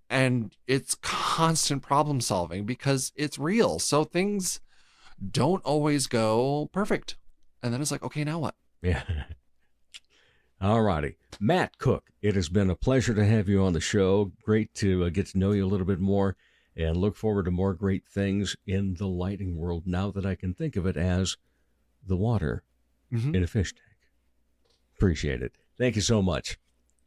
And it's constant problem solving because it's real. So things don't always go perfect. And then it's like, okay, now what? Yeah. All righty. Matt Cook, it has been a pleasure to have you on the show. Great to get to know you a little bit more, and look forward to more great things in the lighting world now that I can think of it as the water in a fish tank. Appreciate it. Thank you so much.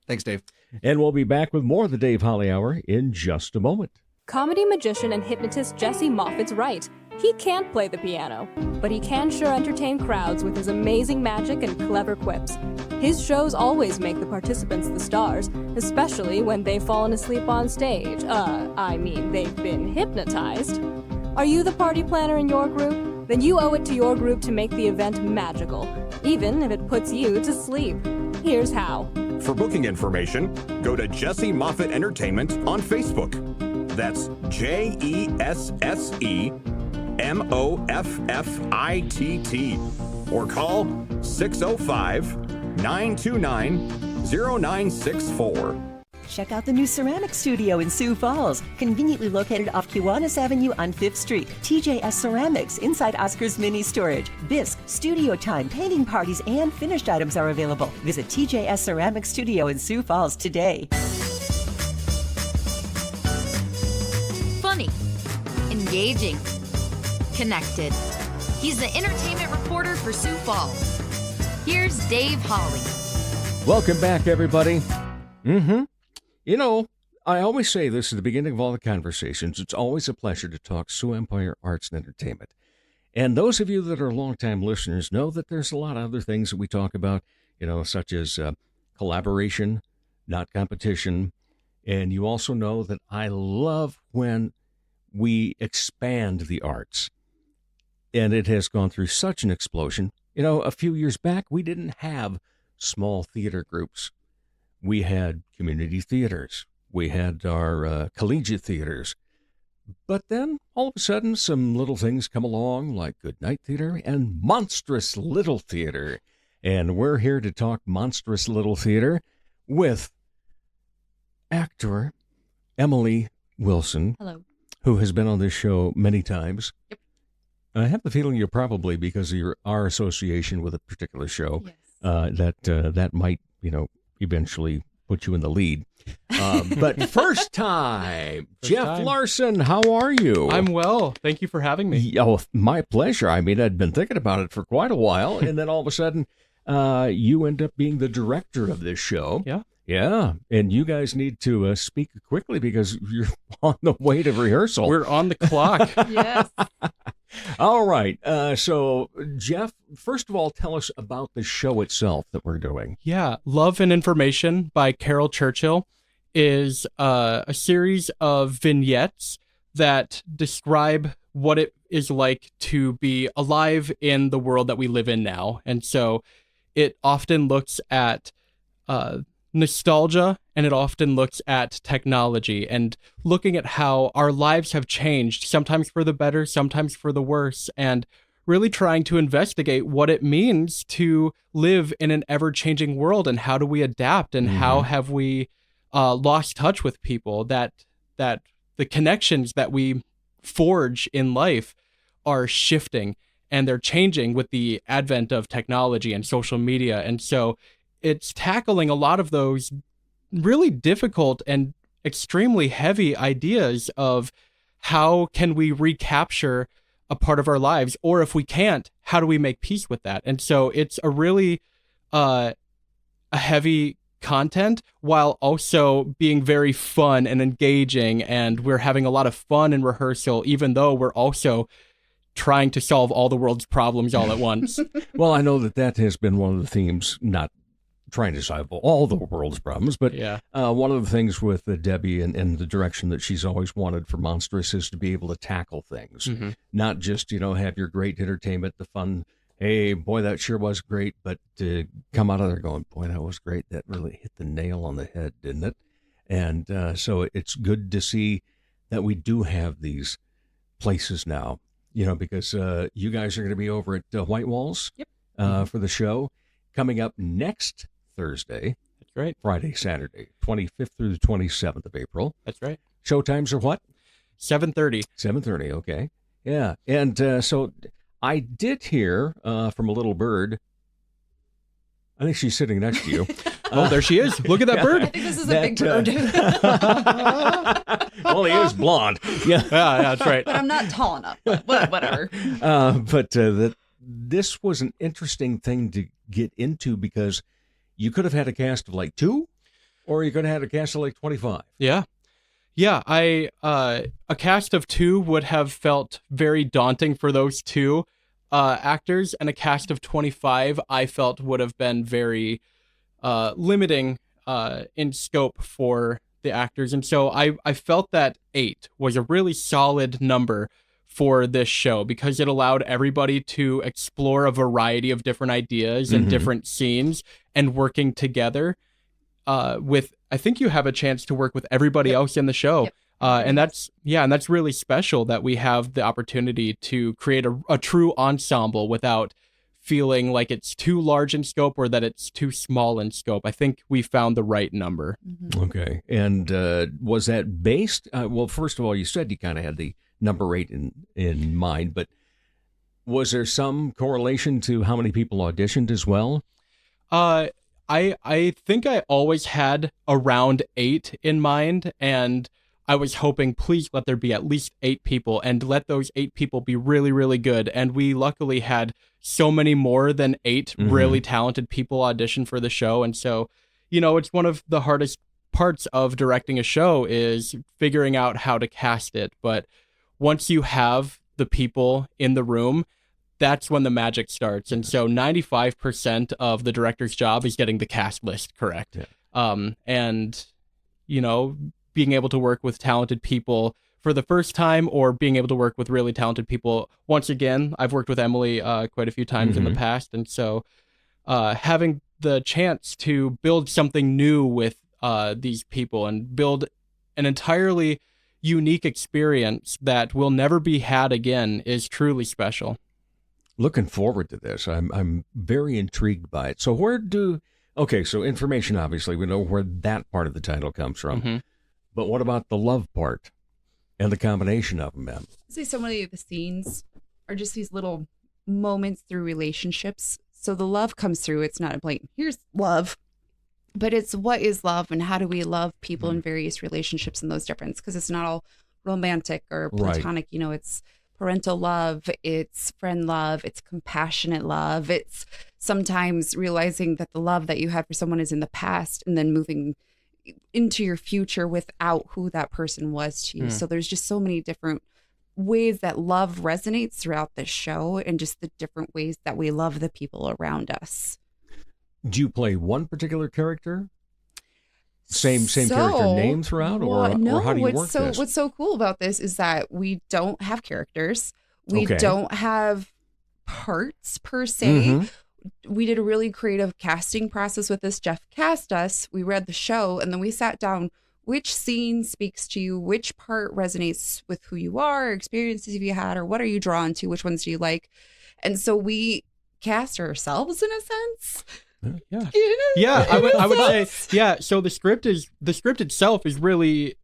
Thanks, Dave. And we'll be back with more of the Dave Holly Hour in just a moment. Comedy magician and hypnotist Jesse Moffat's right. He can't play the piano, but he can sure entertain crowds with his amazing magic and clever quips. His shows always make the participants the stars, especially when they've fallen asleep on stage. They've been hypnotized. Are you the party planner in your group? Then you owe it to your group to make the event magical, even if it puts you to sleep. Here's how. For booking information, go to Jesse Moffat Entertainment on Facebook. That's JESSEMOFFITT. Or call 605-929-0964. Check out the new ceramic studio in Sioux Falls, conveniently located off Kiwanis Avenue on 5th Street. TJS Ceramics inside Oscar's Mini Storage. Bisque, studio time, painting parties, and finished items are available. Visit TJS Ceramic Studio in Sioux Falls today. Funny, engaging, connected. He's the entertainment reporter for Sioux Falls. Here's Dave Holly. Welcome back, everybody. You know, I always say this at the beginning of all the conversations. It's always a pleasure to talk Sioux Empire Arts and Entertainment. And those of you that are longtime listeners know that there's a lot of other things that we talk about, such as collaboration, not competition. And you also know that I love when we expand the arts. And it has gone through such an explosion. A few years back, we didn't have small theater groups. We had community theaters. We had our collegiate theaters. But then, all of a sudden, some little things come along, like Good Night Theater and Monstrous Little Theater. And we're here to talk Monstrous Little Theater with actor Emily Wilson, Hello. who has been on this show many times. Yep. I have the feeling you're probably, because of our association with a particular show, Yes. that might, eventually put you in the lead. But first time, Jeff Larsen, how are you? I'm well. Thank you for having me. Oh, my pleasure. I mean, I'd been thinking about it for quite a while, and then all of a sudden, you end up being the director of this show. Yeah. Yeah, and you guys need to speak quickly because you're on the way to rehearsal. We're on the clock. Yes. All right. So, Jeff, first of all, tell us about the show itself that we're doing. Yeah. Love and Information by Carol Churchill is a series of vignettes that describe what it is like to be alive in the world that we live in now. And so it often looks at nostalgia, and it often looks at technology and looking at how our lives have changed, sometimes for the better, sometimes for the worse, and really trying to investigate what it means to live in an ever-changing world and how do we adapt and how have we lost touch with people, that the connections that we forge in life are shifting and they're changing with the advent of technology and social media. And so it's tackling a lot of those really difficult and extremely heavy ideas of how can we recapture a part of our lives, or if we can't, how do we make peace with that? And so it's a really a heavy content while also being very fun and engaging, and we're having a lot of fun in rehearsal, even though we're also trying to solve all the world's problems all at once. Well, I know that has been one of the themes, not trying to solve all the world's problems, but one of the things with Debbie and the direction that she's always wanted for Monstrous is to be able to tackle things, not just, have your great entertainment, the fun, hey, boy, that sure was great, but to come out of there going, boy, that was great. That really hit the nail on the head, didn't it? And so it's good to see that we do have these places now, because you guys are going to be over at White Walls for the show coming up next Thursday. That's right. Friday, Saturday, 25th through the 27th of April. That's right. Show times are what? 7:30. 7:30, okay. Yeah, and so I did hear from a little bird. I think she's sitting next to you. Oh, there she is. Look at that bird. I think this is a big bird. Well, he is blonde. Yeah, that's right. But I'm not tall enough. But whatever. That this was an interesting thing to get into because you could have had a cast of like 2, or you could have had a cast of like 25. Yeah. Yeah, a cast of 2 would have felt very daunting for those 2 actors, and a cast of 25 I felt would have been very limiting in scope for the actors. And so I felt that 8 was a really solid number for this show because it allowed everybody to explore a variety of different ideas and different scenes and working together with, I think you have a chance to work with everybody else in the show. And that's really special that we have the opportunity to create a true ensemble without feeling like it's too large in scope or that it's too small in scope. I think we found the right number. Okay. And was that based, well, first of all, you said you kind of had the number 8 in mind, but was there some correlation to how many people auditioned as well? I think I always had around 8 in mind, and I was hoping, please let there be at least 8 people and let those 8 people be really, really good. And we luckily had so many more than 8 really talented people audition for the show. And so, it's one of the hardest parts of directing a show is figuring out how to cast it. But once you have the people in the room, that's when the magic starts. And so 95% of the director's job is getting the cast list correct. Yeah. And, being able to work with talented people for the first time or being able to work with really talented people. Once again, I've worked with Emily quite a few times in the past. And so having the chance to build something new with these people and build an entirely unique experience that will never be had again is truly special. Looking forward to this. I'm very intrigued by it. So so information, obviously, we know where that part of the title comes from. But what about the love part and the combination of them, Ben? I'd say so many of the scenes are just these little moments through relationships. So the love comes through. It's not a blatant, here's love, but it's what is love and how do we love people in various relationships and those differences, because it's not all romantic or platonic. You know, it's parental love, it's friend love, it's compassionate love. It's sometimes realizing that the love that you had for someone is in the past and then moving into your future without who that person was to you. So there's just so many different ways that love resonates throughout this show and just the different ways that we love the people around us. Do you play one particular character? Same character name throughout, or how do you work this? What's so cool about this is that we don't have characters. We don't have parts per se. We did a really creative casting process with this. Jeff cast us. We read the show, and then we sat down. Which scene speaks to you? Which part resonates with who you are, experiences you had, or what are you drawn to? Which ones do you like? And so we cast ourselves in a sense. Yeah, I would say, yeah. So the script itself is really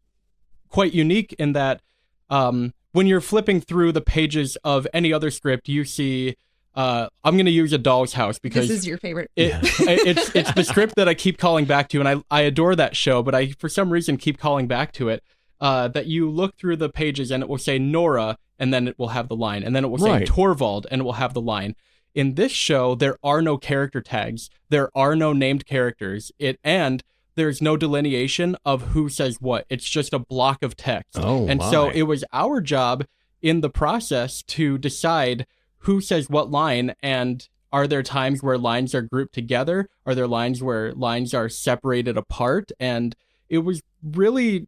quite unique in that when you're flipping through the pages of any other script, you see. I'm going to use A Doll's House because this is your favorite. It's the script that I keep calling back to, and I adore that show, but I for some reason keep calling back to it. That you look through the pages and it will say Nora, and then it will have the line, and then it will say Torvald, and it will have the line. In this show, there are no character tags. There are no named characters. And there's no delineation of who says what. It's just a block of text. So it was our job in the process to decide who says what line, and are there times where lines are grouped together? Are there lines where lines are separated apart? And it was really,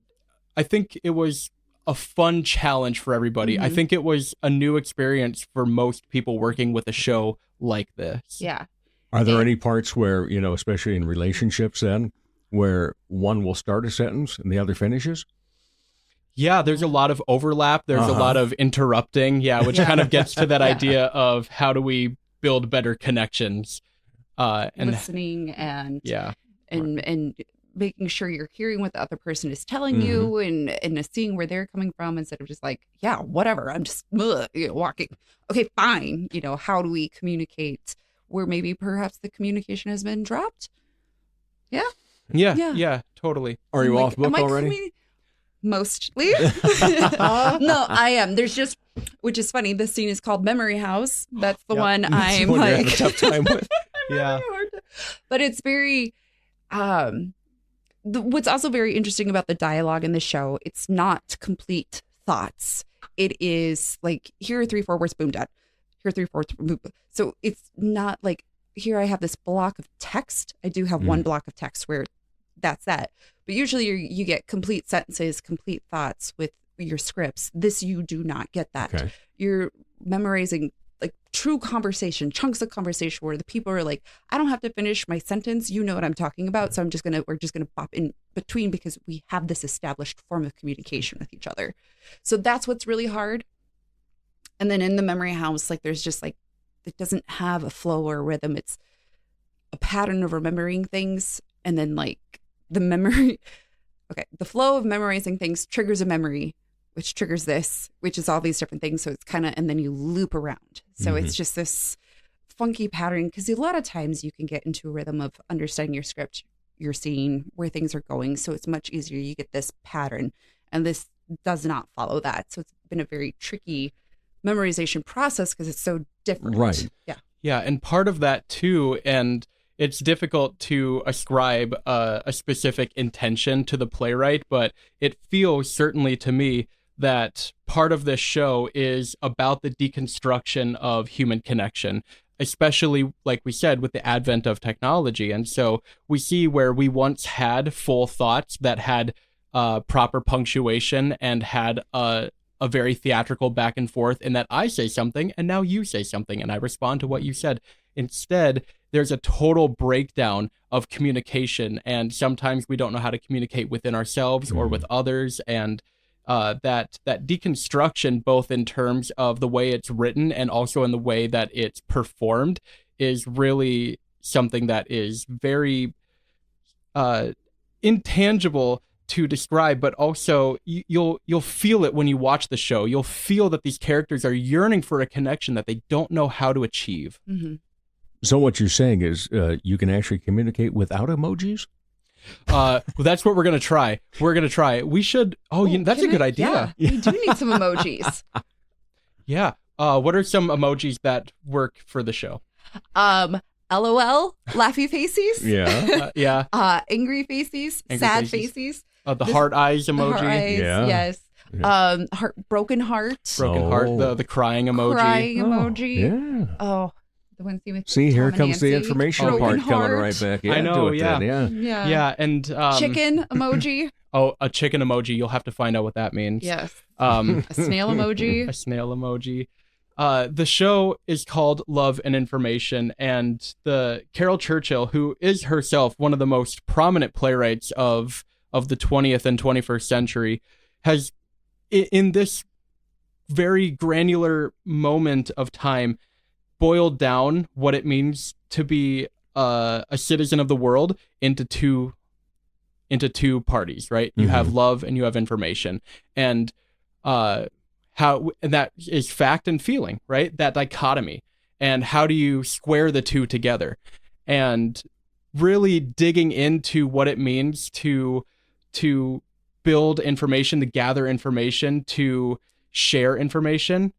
I think it was a fun challenge for everybody. I think it was a new experience for most people working with a show like this. Yeah. Are there any parts where, especially in relationships then, where one will start a sentence and the other finishes? Yeah, there's a lot of overlap. There's a lot of interrupting. Yeah, which kind of gets to that idea of how do we build better connections, and listening and making sure you're hearing what the other person is telling you and seeing where they're coming from instead of just like, yeah, whatever. I'm just walking. Okay, fine. How do we communicate where maybe perhaps the communication has been dropped? Yeah, totally. Are you off book already? Mostly. No, I am. There's just, which is funny, this scene is called Memory House. That's the one I'm like having a tough time with. Yeah. But it's very what's also very interesting about the dialogue in the show, it's not complete thoughts. It is like, here are 3-4 words, boom, done. Here are 3-4 boom. So it's not like, here I have this block of text. I do have one block of text where that's that. But usually you get complete sentences, complete thoughts with your scripts. This, you do not get that. Okay. You're memorizing like true conversation, chunks of conversation where the people are like, I don't have to finish my sentence. You know what I'm talking about. So we're just going to pop in between because we have this established form of communication with each other. So that's what's really hard. And then in the Memory House, like there's just like, it doesn't have a flow or a rhythm. It's a pattern of remembering things. And then like the flow of memorizing things triggers a memory, which triggers this, which is all these different things. So it's kind of, and then you loop around. So it's just this funky pattern because a lot of times you can get into a rhythm of understanding your script, your scene, where things are going. So it's much easier. You get this pattern, and this does not follow that. So it's been a very tricky memorization process because it's so different. Right. Yeah. Yeah. And part of that too, and it's difficult to ascribe a specific intention to the playwright, but it feels certainly to me that part of this show is about the deconstruction of human connection, especially, like we said, with the advent of technology. And so we see where we once had full thoughts that had proper punctuation and had a very theatrical back and forth in that I say something and now you say something and I respond to what you said. Instead, there's a total breakdown of communication, and sometimes we don't know how to communicate within ourselves or with others. And that deconstruction, both in terms of the way it's written and also in the way that it's performed, is really something that is very intangible to describe, but also you'll feel it when you watch the show. You'll feel that these characters are yearning for a connection that they don't know how to achieve. Mm-hmm. So what you're saying is you can actually communicate without emojis? Well, that's what we're going to try. We're going to try. We should. That's a good idea. Yeah, we do need some emojis. Yeah. What are some emojis that work for the show? LOL, laughy faces. Yeah. Yeah. Angry faces, Angry sad faces. faces. The heart eyes The emoji. heart eyes, Yeah. yes. Yeah. Broken heart. Broken heart. The crying emoji. Crying emoji. Yeah. Oh, the one scene with See, Tom here and comes the Nancy. information Broken part coming heart. right back. Yeah, I know, do it yeah. then, Yeah. Yeah. And Chicken emoji. Oh, a chicken emoji. You'll have to find out what that means. Yes. A A snail emoji. A snail emoji. The show is called Love and Information, and the Carol Churchill, who is herself one of the most prominent playwrights of the 20th and 21st century, has, in this very granular moment of time, boiled down what it means to be a citizen of the world into two parties, right? You have love and you have information, and that is fact and feeling, right? That dichotomy, and how do you square the two together, and really digging into what it means to build information, to gather information, to share information,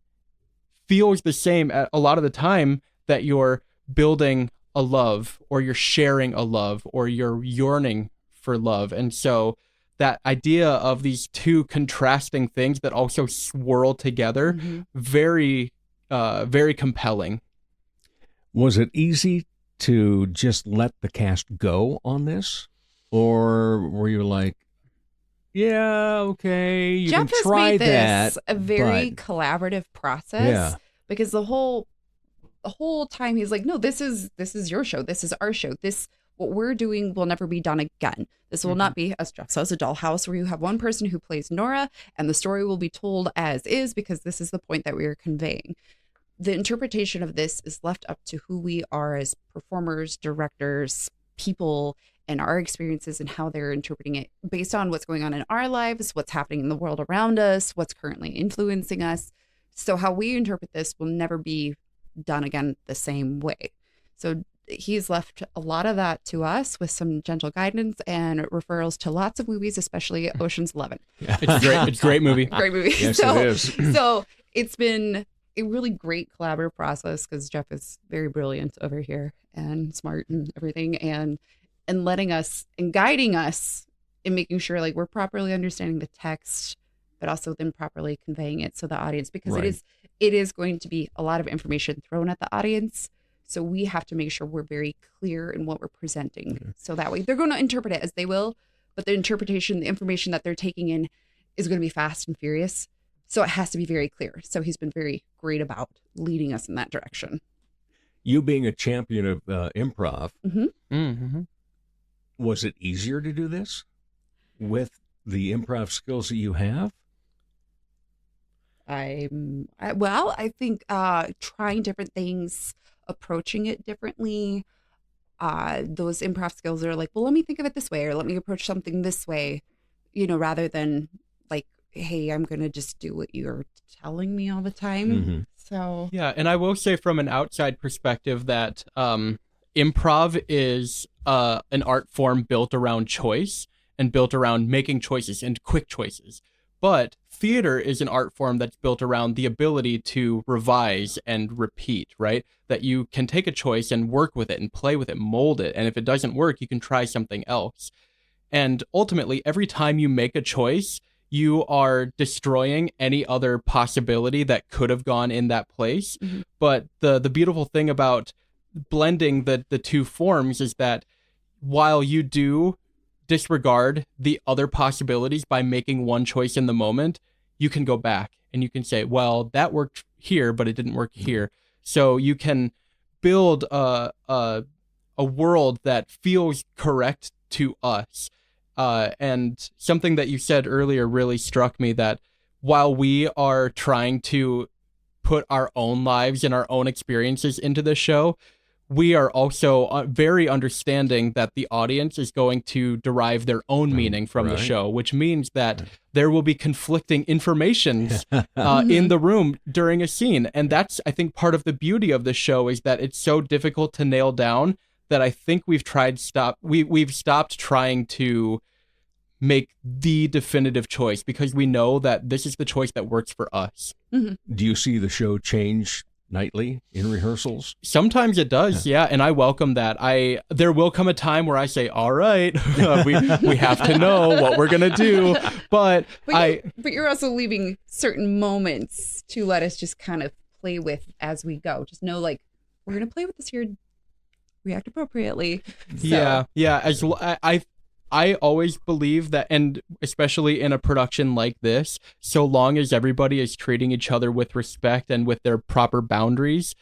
feels the same a lot of the time that you're building a love, or you're sharing a love, or you're yearning for love. And so that idea of these two contrasting things that also swirl together, very, very compelling. Was it easy to just let the cast go on this? Or were you like, yeah, okay, you Jeff can try has made that. this a very but- collaborative process. Yeah. Because the whole time he's like, no, this is your show. This is our show. What we're doing will never be done again. This will not be, as Jeff says, a dollhouse where you have one person who plays Nora and the story will be told as is, because this is the point that we are conveying. The interpretation of this is left up to who we are as performers, directors, people, and our experiences and how they're interpreting it based on what's going on in our lives, what's happening in the world around us, what's currently influencing us. So how we interpret this will never be done again the same way. So he's left a lot of that to us with some gentle guidance and referrals to lots of movies, especially Ocean's 11. It's great. It's a great movie. Great movie. Yes, it is. So it's been a really great collaborative process because Jeff is very brilliant over here and smart and everything, and letting us and guiding us in making sure like we're properly understanding the text, but also then properly conveying it to the audience, because Right. it is going to be a lot of information thrown at the audience. So we have to make sure we're very clear in what we're presenting. So that way they're going to interpret it as they will, but the interpretation, the information that they're taking in is going to be fast and furious. So it has to be very clear. So he's been very great about leading us in that direction. You being a champion of improv, Mm-hmm. was it easier to do this with the improv skills that you have? I think trying different things, approaching it differently, those improv skills are like, well, let me think of it this way, or let me approach something this way, rather than like, hey, I'm going to just do what you're telling me all the time. So Yeah, and I will say from an outside perspective that improv is an art form built around choice and built around making choices and quick choices. But theater is an art form that's built around the ability to revise and repeat, right? That you can take a choice and work with it and play with it, mold it. And if it doesn't work, you can try something else. And ultimately, every time you make a choice, you are destroying any other possibility that could have gone in that place. But the beautiful thing about blending the two forms is that while you do disregard the other possibilities by making one choice in the moment, you can go back and you can say, well, that worked here, but it didn't work here. So you can build a world that feels correct to us. And something that you said earlier really struck me, that while we are trying to put our own lives and our own experiences into the show, we are also very understanding that the audience is going to derive their own meaning from the show, which means that there will be conflicting informations in the room during a scene. And that's, I think, part of the beauty of the show is that it's so difficult to nail down that I think we've stopped trying to make the definitive choice because we know that this is the choice that works for us. Do you see the show change nightly in rehearsals? Sometimes it does, yeah, and I welcome that. There will come a time where I say, all right, we have to know what we're gonna do, but you're also leaving certain moments to let us just kind of play with as we go. Just know, like, we're gonna play with this here, react appropriately. So. Yeah. I always believe that, and especially in a production like this, so long as everybody is treating each other with respect and with their proper boundaries,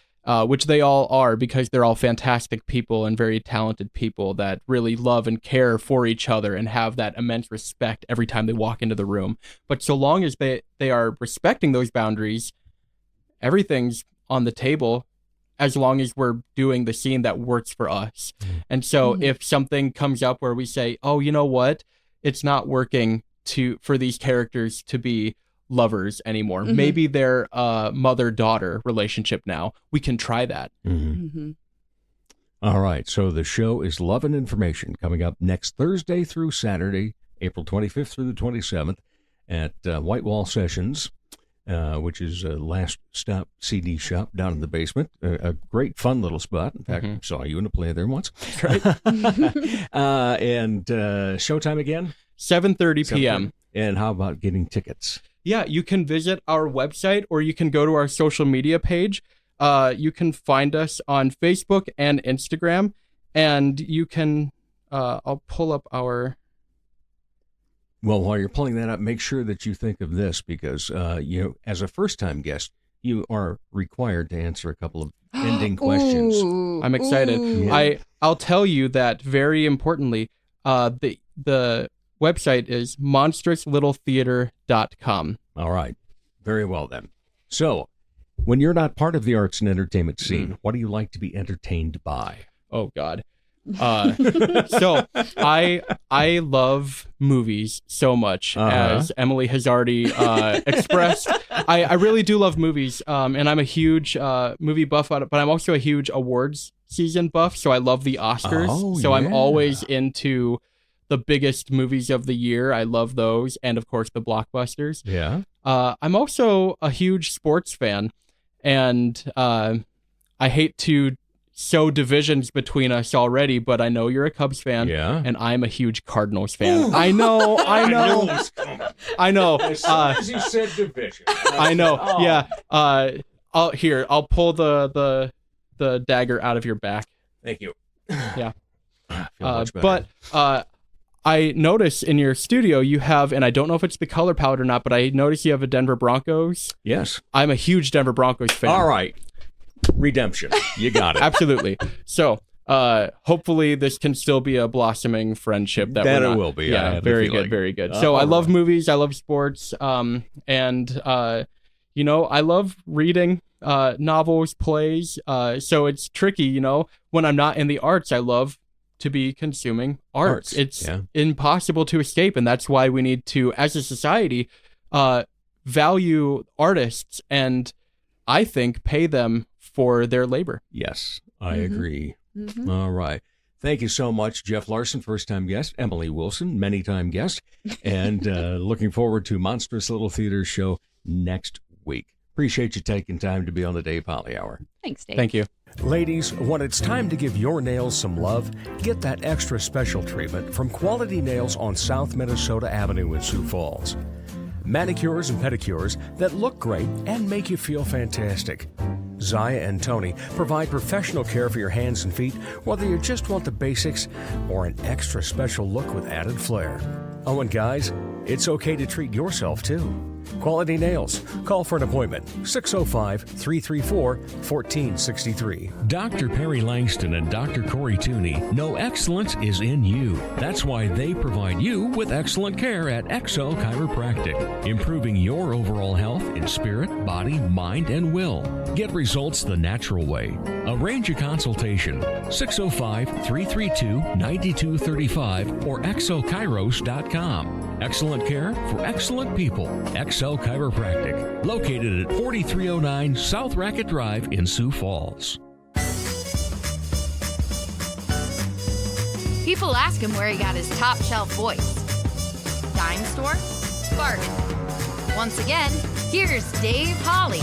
which they all are because they're all fantastic people and very talented people that really love and care for each other and have that immense respect every time they walk into the room. But so long as they are respecting those boundaries, everything's on the table, as long as we're doing the scene that works for us. And so if something comes up where we say, oh, you know what? It's not working for these characters to be lovers anymore. Maybe they're a mother-daughter relationship now. We can try that. All right. So the show is Love and Information coming up next Thursday through Saturday, April 25th through the 27th at White Wall Sessions. Which is a last stop CD shop down in the basement. A great, fun little spot. In fact, I saw you in a play there once. Right. And showtime again? 7:30 p.m. And how about getting tickets? Yeah, you can visit our website or you can go to our social media page. You can find us on Facebook and Instagram. And you can, I'll pull up our... Well, while you're pulling that up, make sure that you think of this because, as a first-time guest, you are required to answer a couple of ending questions. I'm excited. Yeah. I'll tell you that very importantly, the website is monstrouslittletheatre.com. All right. Very well, then. So, when you're not part of the arts and entertainment scene, what do you like to be entertained by? Oh, God. So I love movies so much, as Emily has already expressed. I really do love movies, and I'm a huge movie buff, but I'm also a huge awards season buff, so I love the Oscars. I'm always into the biggest movies of the year. I love those, and of course the blockbusters. Yeah. I'm also a huge sports fan, and I hate to sow divisions between us already, but I know you're a Cubs fan, and I'm a huge Cardinals fan. Ooh. I know. I know. As soon as you said division, I know. Oh. Yeah. I'll pull the dagger out of your back. Thank you. Yeah. But I notice in your studio you have, and I don't know if it's the color palette or not, but I notice you have a Denver Broncos. Yes. I'm a huge Denver Broncos fan. All right. Redemption. You got it. Absolutely. So hopefully this can still be a blossoming friendship. That it will be. Yeah, very good, very good. So I love movies. I love sports. And I love reading novels, plays. So it's tricky, when I'm not in the arts, I love to be consuming arts. It's impossible to escape. And that's why we need to, as a society, value artists and I think pay them for their labor. Yes, I agree. All right. Thank you so much, Jeff Larsen, first-time guest, Emily Wilson, many-time guest, and looking forward to Monstrous Little Theater's show next week. Appreciate you taking time to be on the Dave Holly Hour. Thanks, Dave. Thank you. Ladies, when it's time to give your nails some love, get that extra special treatment from Quality Nails on South Minnesota Avenue in Sioux Falls. Manicures and pedicures that look great and make you feel fantastic. Zaya and Tony provide professional care for your hands and feet, whether you just want the basics or an extra special look with added flair. Oh, and guys, it's okay to treat yourself too. Quality Nails. Call for an appointment, 605-334-1463. Dr. Perry Langston and Dr. Corey Tooney know excellence is in you. That's why they provide you with excellent care at XL Chiropractic, improving your overall health in spirit, body, mind, and will. Get results the natural way. Arrange a consultation, 605-332-9235 or xlchiros.com. Excellent care for excellent people. XL Chiropractic, located at 4309 South Racket Drive in Sioux Falls. People ask him where he got his top shelf voice. Dime store? Bargain. Once again, here's Dave Holly.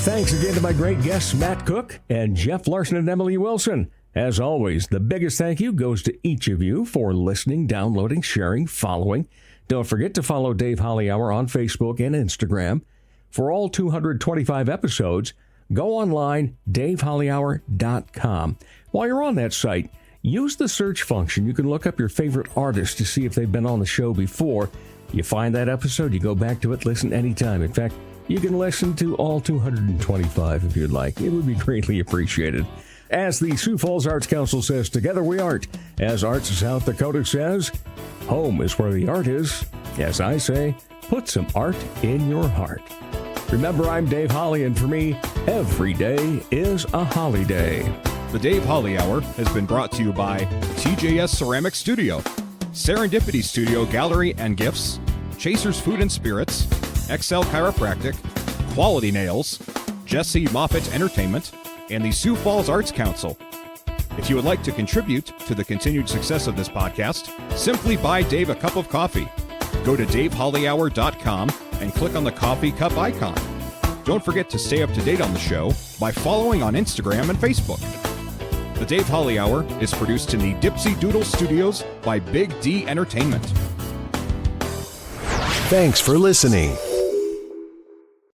Thanks again to my great guests, Matt Cook and Jeff Larsen and Emily Wilson. As always, the biggest thank you goes to each of you for listening, downloading, sharing, following. Don't forget to follow Dave Holly Hour on Facebook and Instagram. For all 225 episodes, go online, davehollyhour.com. While you're on that site, use the search function. You can look up your favorite artist to see if they've been on the show before. You find that episode, you go back to it, listen anytime. In fact, you can listen to all 225 if you'd like. It would be greatly appreciated. As the Sioux Falls Arts Council says, together we art. As Arts of South Dakota says, home is where the art is. As I say, put some art in your heart. Remember, I'm Dave Holly, and for me, every day is a holiday. The Dave Holly Hour has been brought to you by TJS Ceramic Studio, Serendipity Studio Gallery and Gifts, Chasers Food and Spirits, XL Chiropractic, Quality Nails, Jesse Moffitt Entertainment, and the Sioux Falls Arts Council. If you would like to contribute to the continued success of this podcast, simply buy Dave a cup of coffee. Go to davehollyhour.com and click on the coffee cup icon. Don't forget to stay up to date on the show by following on Instagram and Facebook. The Dave Holly Hour is produced in the Dipsy Doodle Studios by Big D Entertainment. Thanks for listening.